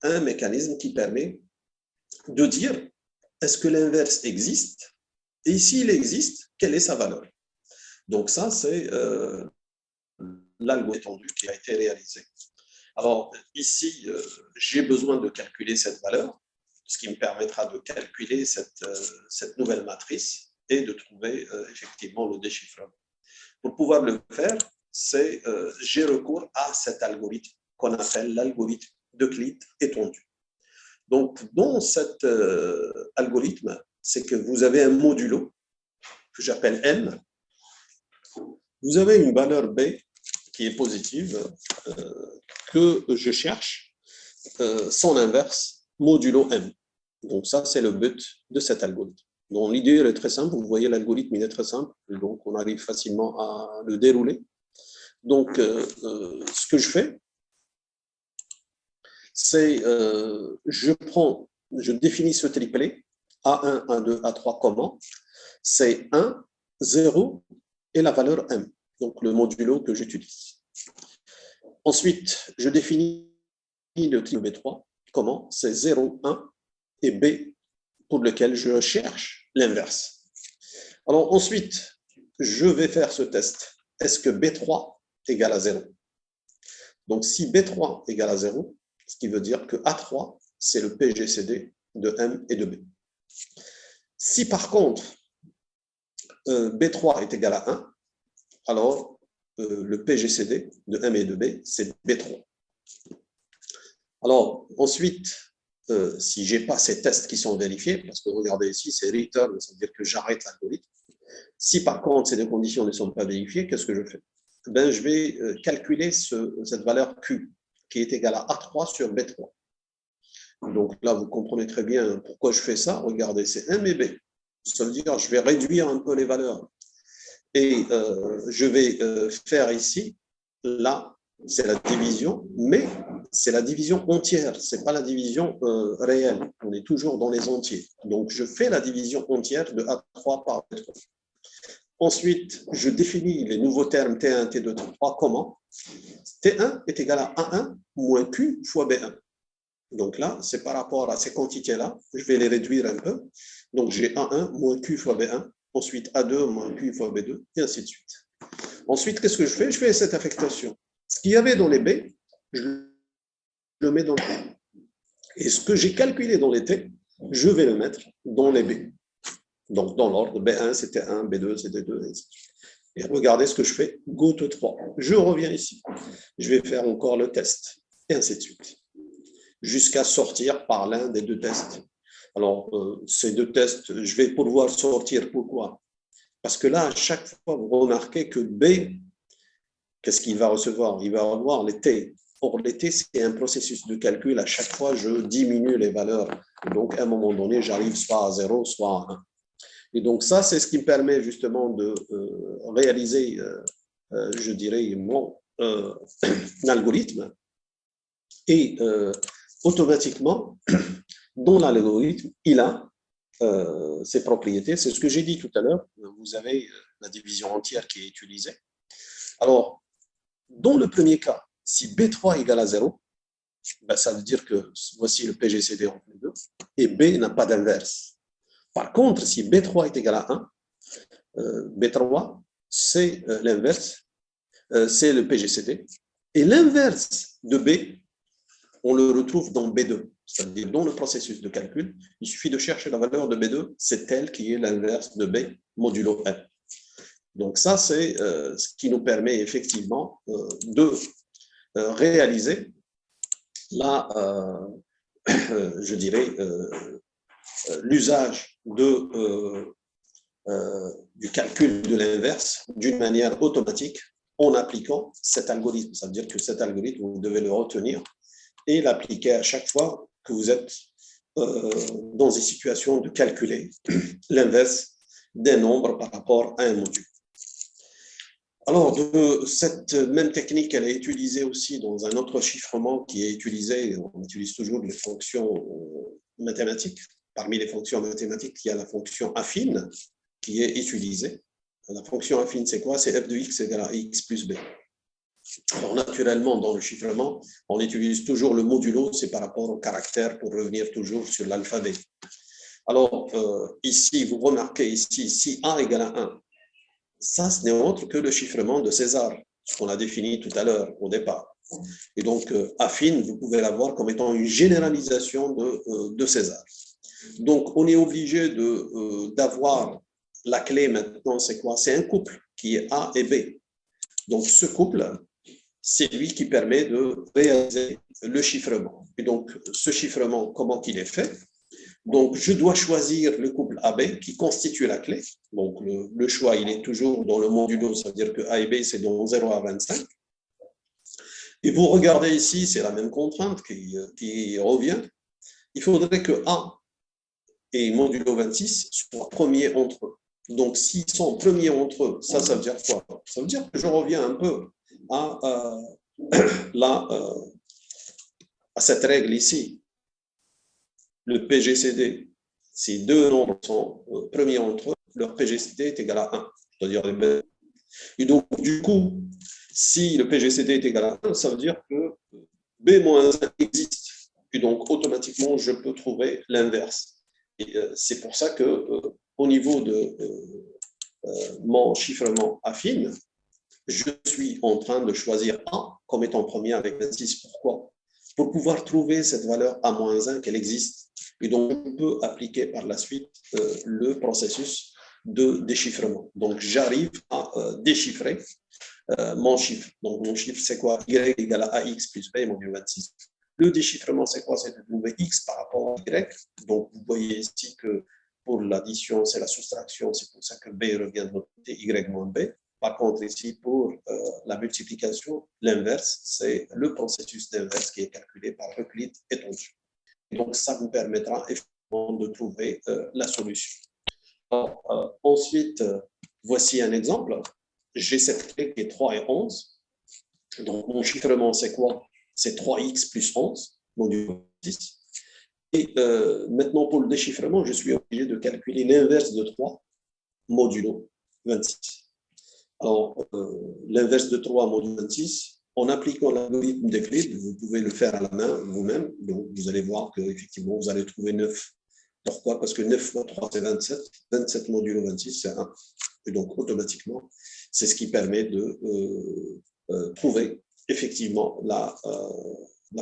un mécanisme qui permet de dire est-ce que l'inverse existe? Et s'il existe, quelle est sa valeur? Donc ça, c'est l'algorithme étendu qui a été réalisé. Alors ici, j'ai besoin de calculer cette valeur, ce qui me permettra de calculer cette nouvelle matrice et de trouver effectivement le déchiffrement. Pour pouvoir le faire, j'ai recours à cet algorithme qu'on appelle l'algorithme d'Euclide étendu. Donc, dans cet algorithme, c'est que vous avez un modulo que j'appelle M. Vous avez une valeur B qui est positive que je cherche son inverse modulo M. Donc, ça, c'est le but de cet algorithme. Donc, l'idée est très simple. Vous voyez, l'algorithme il est très simple. Donc, on arrive facilement à le dérouler. Donc, ce que je fais, c'est je définis ce triplet A1, A2, A3 comment? C'est 1, 0 et la valeur M, donc le modulo que j'utilise. Ensuite, je définis le triple B3 comment? C'est 0, 1 et B pour lequel je cherche l'inverse. Alors ensuite, je vais faire ce test. Est-ce que B3 égale à 0? Donc si B3 égale à 0, ce qui veut dire que A3, c'est le PGCD de M et de B. Si par contre, B3 est égal à 1, alors le PGCD de M et de B, c'est B3. Alors ensuite, si je n'ai pas ces tests qui sont vérifiés, parce que regardez ici, c'est return, ça veut dire que j'arrête l'algorithme. Si par contre ces deux conditions ne sont pas vérifiées, qu'est-ce que je fais? Ben, je vais calculer cette valeur Q, qui est égale à A3 sur B3. Donc là, vous comprenez très bien pourquoi je fais ça. Regardez, c'est M et B. Ça veut dire que je vais réduire un peu les valeurs. Et je vais faire ici, là, c'est la division, mais c'est la division entière, ce n'est pas la division réelle. On est toujours dans les entiers. Donc, je fais la division entière de A3 par B3. Ensuite, je définis les nouveaux termes T1, T2, T3. Comment? T1 est égal à A1 moins Q fois B1. Donc là, c'est par rapport à ces quantités-là, je vais les réduire un peu. Donc j'ai A1 moins Q fois B1, ensuite A2 moins Q fois B2, et ainsi de suite. Ensuite, qu'est-ce que je fais? Je fais cette affectation. Ce qu'il y avait dans les B, je le mets dans les B. Et ce que j'ai calculé dans les T, je vais le mettre dans les B. Donc dans l'ordre, B1 c'était 1, B2 c'était 2, et ainsi de suite. Et regardez ce que je fais, go to 3. Je reviens ici. Je vais faire encore le test, et ainsi de suite. Jusqu'à sortir par l'un des deux tests. Alors, ces deux tests, je vais pouvoir sortir. Pourquoi? Parce que là, à chaque fois, vous remarquez que B, qu'est-ce qu'il va recevoir? Il va avoir les T. Or, les T, c'est un processus de calcul. À chaque fois, je diminue les valeurs. Donc, à un moment donné, j'arrive soit à 0, soit à 1. Et donc, ça, c'est ce qui me permet justement de réaliser, je dirais, mon algorithme. Et automatiquement, dans l'algorithme, il a ses propriétés. C'est ce que j'ai dit tout à l'heure. Vous avez la division entière qui est utilisée. Alors, dans le premier cas, si B3 égale à 0, ben, ça veut dire que voici le PGCD entre les deux, et B n'a pas d'inverse. Par contre, si B3 est égal à 1, B3, c'est l'inverse, c'est le PGCD. Et l'inverse de B, on le retrouve dans B2, c'est-à-dire dans le processus de calcul. Il suffit de chercher la valeur de B2, c'est elle qui est l'inverse de B modulo N. Donc ça, c'est ce qui nous permet effectivement de réaliser la, je dirais, l'usage du calcul de l'inverse d'une manière automatique en appliquant cet algorithme. Ça veut dire que cet algorithme, vous devez le retenir et l'appliquer à chaque fois que vous êtes dans une situation de calculer l'inverse des nombres par rapport à un module. Alors, cette même technique, elle est utilisée aussi dans un autre chiffrement qui est utilisé, on utilise toujours les fonctions mathématiques. Parmi les fonctions mathématiques, il y a la fonction affine qui est utilisée. La fonction affine, c'est quoi? C'est f de x égale à x plus b. Alors, naturellement, dans le chiffrement, on utilise toujours le modulo, c'est par rapport au caractère pour revenir toujours sur l'alphabet. Alors, ici, vous remarquez ici, si A égale à 1, ça, ce n'est autre que le chiffrement de César, ce qu'on a défini tout à l'heure, au départ. Et donc, affine, vous pouvez l'avoir comme étant une généralisation de César. Donc, on est obligé d'avoir la clé maintenant, c'est quoi? C'est un couple qui est A et B. Donc, ce couple, c'est lui qui permet de réaliser le chiffrement. Et donc, ce chiffrement, comment il est fait? Donc, je dois choisir le couple AB qui constitue la clé. Donc, le choix, il est toujours dans le modulo, ça veut dire que A et B, c'est dans 0 à 25. Et vous regardez ici, c'est la même contrainte qui revient. Il faudrait que A et modulo 26 soient premiers entre eux. Donc, s'ils sont premiers entre eux, ça veut dire quoi? Ça veut dire que je reviens un peu à cette règle ici. Le PGCD, si deux nombres sont premiers entre eux, leur PGCD est égal à 1. C'est-à-dire, et donc, du coup, si le PGCD est égal à 1, ça veut dire que B-1 existe. Et donc, automatiquement, je peux trouver l'inverse. Et c'est pour ça que, au niveau de mon chiffrement affine, je suis en train de choisir A comme étant premier avec 26. Pourquoi? Pour pouvoir trouver cette valeur A-1 qu'elle existe. Et donc, je peux appliquer par la suite le processus de déchiffrement. Donc, j'arrive à déchiffrer mon chiffre. Donc, mon chiffre, c'est quoi? Y égale à AX plus B modulo 26. Le déchiffrement, c'est quoi? C'est de trouver X par rapport à Y. Donc, vous voyez ici que pour l'addition, c'est la soustraction. C'est pour ça que B revient de notre côté, Y moins B. Par contre, ici, pour la multiplication, l'inverse, c'est le processus d'inverse qui est calculé par Euclide étendu. Donc, ça vous permettra effectivement de trouver la solution. Alors, ensuite, voici un exemple. J'ai cette clé qui est 3 et 11. Donc, mon chiffrement, c'est quoi? C'est 3x plus 11, modulo 10. Et maintenant, pour le déchiffrement, je suis obligé de calculer l'inverse de 3, modulo 26. Alors, l'inverse de 3 modulo 26, en appliquant l'algorithme d'Euclide, vous pouvez le faire à la main vous-même. Donc, vous allez voir qu'effectivement, vous allez trouver 9. Pourquoi? Parce que 9 fois 3, c'est 27. 27 modulo 26, c'est 1. Et donc, automatiquement, c'est ce qui permet de trouver effectivement la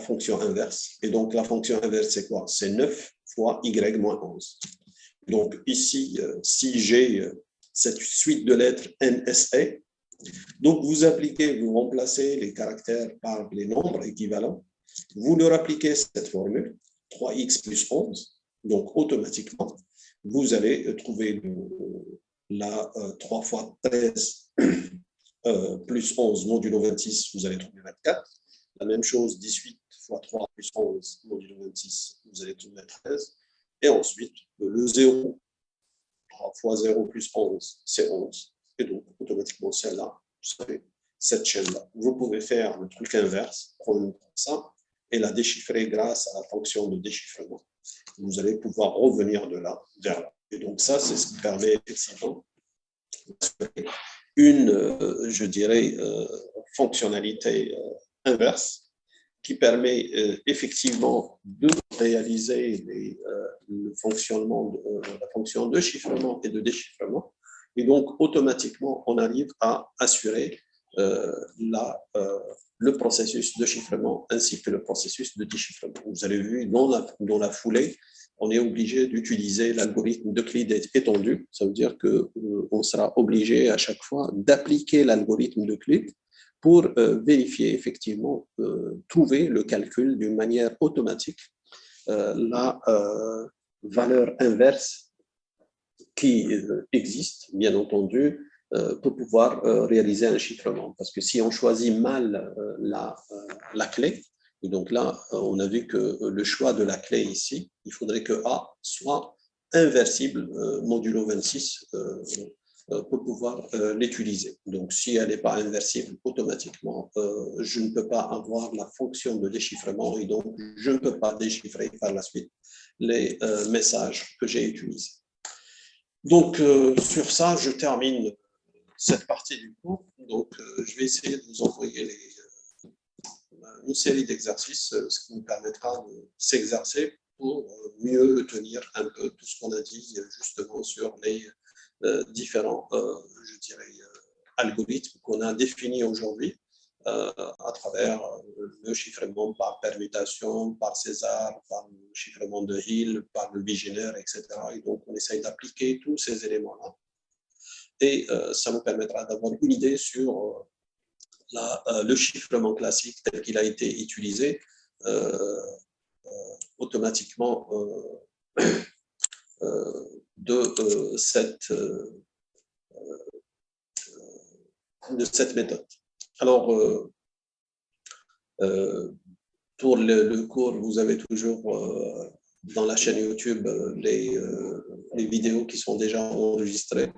fonction inverse. Et donc, la fonction inverse, c'est quoi? C'est 9 fois y moins 11. Donc, ici, si j'ai cette suite de lettres NSA, donc vous appliquez, vous remplacez les caractères par les nombres équivalents, vous leur appliquez cette formule, 3x plus 11, donc automatiquement, vous allez trouver la 3 fois 13 plus 11 modulo 26, vous allez trouver 24. La même chose, 18 fois 3 plus 11 modulo 26, vous allez trouver 13. Et ensuite, le 0, 3 fois 0 plus 11, c'est 11. Et donc, automatiquement, celle-là, vous savez, cette chaîne-là. Vous pouvez faire le truc inverse, prendre ça et la déchiffrer grâce à la fonction de déchiffrement. Vous allez pouvoir revenir de là vers là. Et donc, ça, c'est ce qui permet effectivement une, je dirais, fonctionnalité inverse qui permet effectivement de réaliser le fonctionnement la fonction de chiffrement et de déchiffrement. Et donc, automatiquement, on arrive à assurer le processus de chiffrement ainsi que le processus de déchiffrement. Vous avez vu, dans la foulée, on est obligé d'utiliser l'algorithme d'Euclide étendu. Ça veut dire qu'on sera obligé à chaque fois d'appliquer l'algorithme d'Euclide pour vérifier effectivement, trouver le calcul d'une manière automatique, la valeur inverse qui existe, bien entendu, pour pouvoir réaliser un chiffrement. Parce que si on choisit mal la clé, et donc là, on a vu que le choix de la clé ici, il faudrait que A soit inversible modulo 26 pour pouvoir l'utiliser. Donc, si elle n'est pas inversible, automatiquement, je ne peux pas avoir la fonction de déchiffrement et donc je ne peux pas déchiffrer par la suite les messages que j'ai utilisés. Donc, sur ça, je termine cette partie du cours. Donc, je vais essayer de vous envoyer une série d'exercices, ce qui nous permettra de s'exercer pour mieux tenir un peu tout ce qu'on a dit justement sur les différents, je dirais, algorithmes qu'on a définis aujourd'hui à travers le chiffrement par permutation, par César, par le chiffrement de Hill, par le bigénaire, etc. Et donc, on essaye d'appliquer tous ces éléments-là. Et ça nous permettra d'avoir une idée sur le chiffrement classique tel qu'il a été utilisé automatiquement de cette méthode. Alors, pour le cours, vous avez toujours dans la chaîne YouTube les vidéos qui sont déjà enregistrées.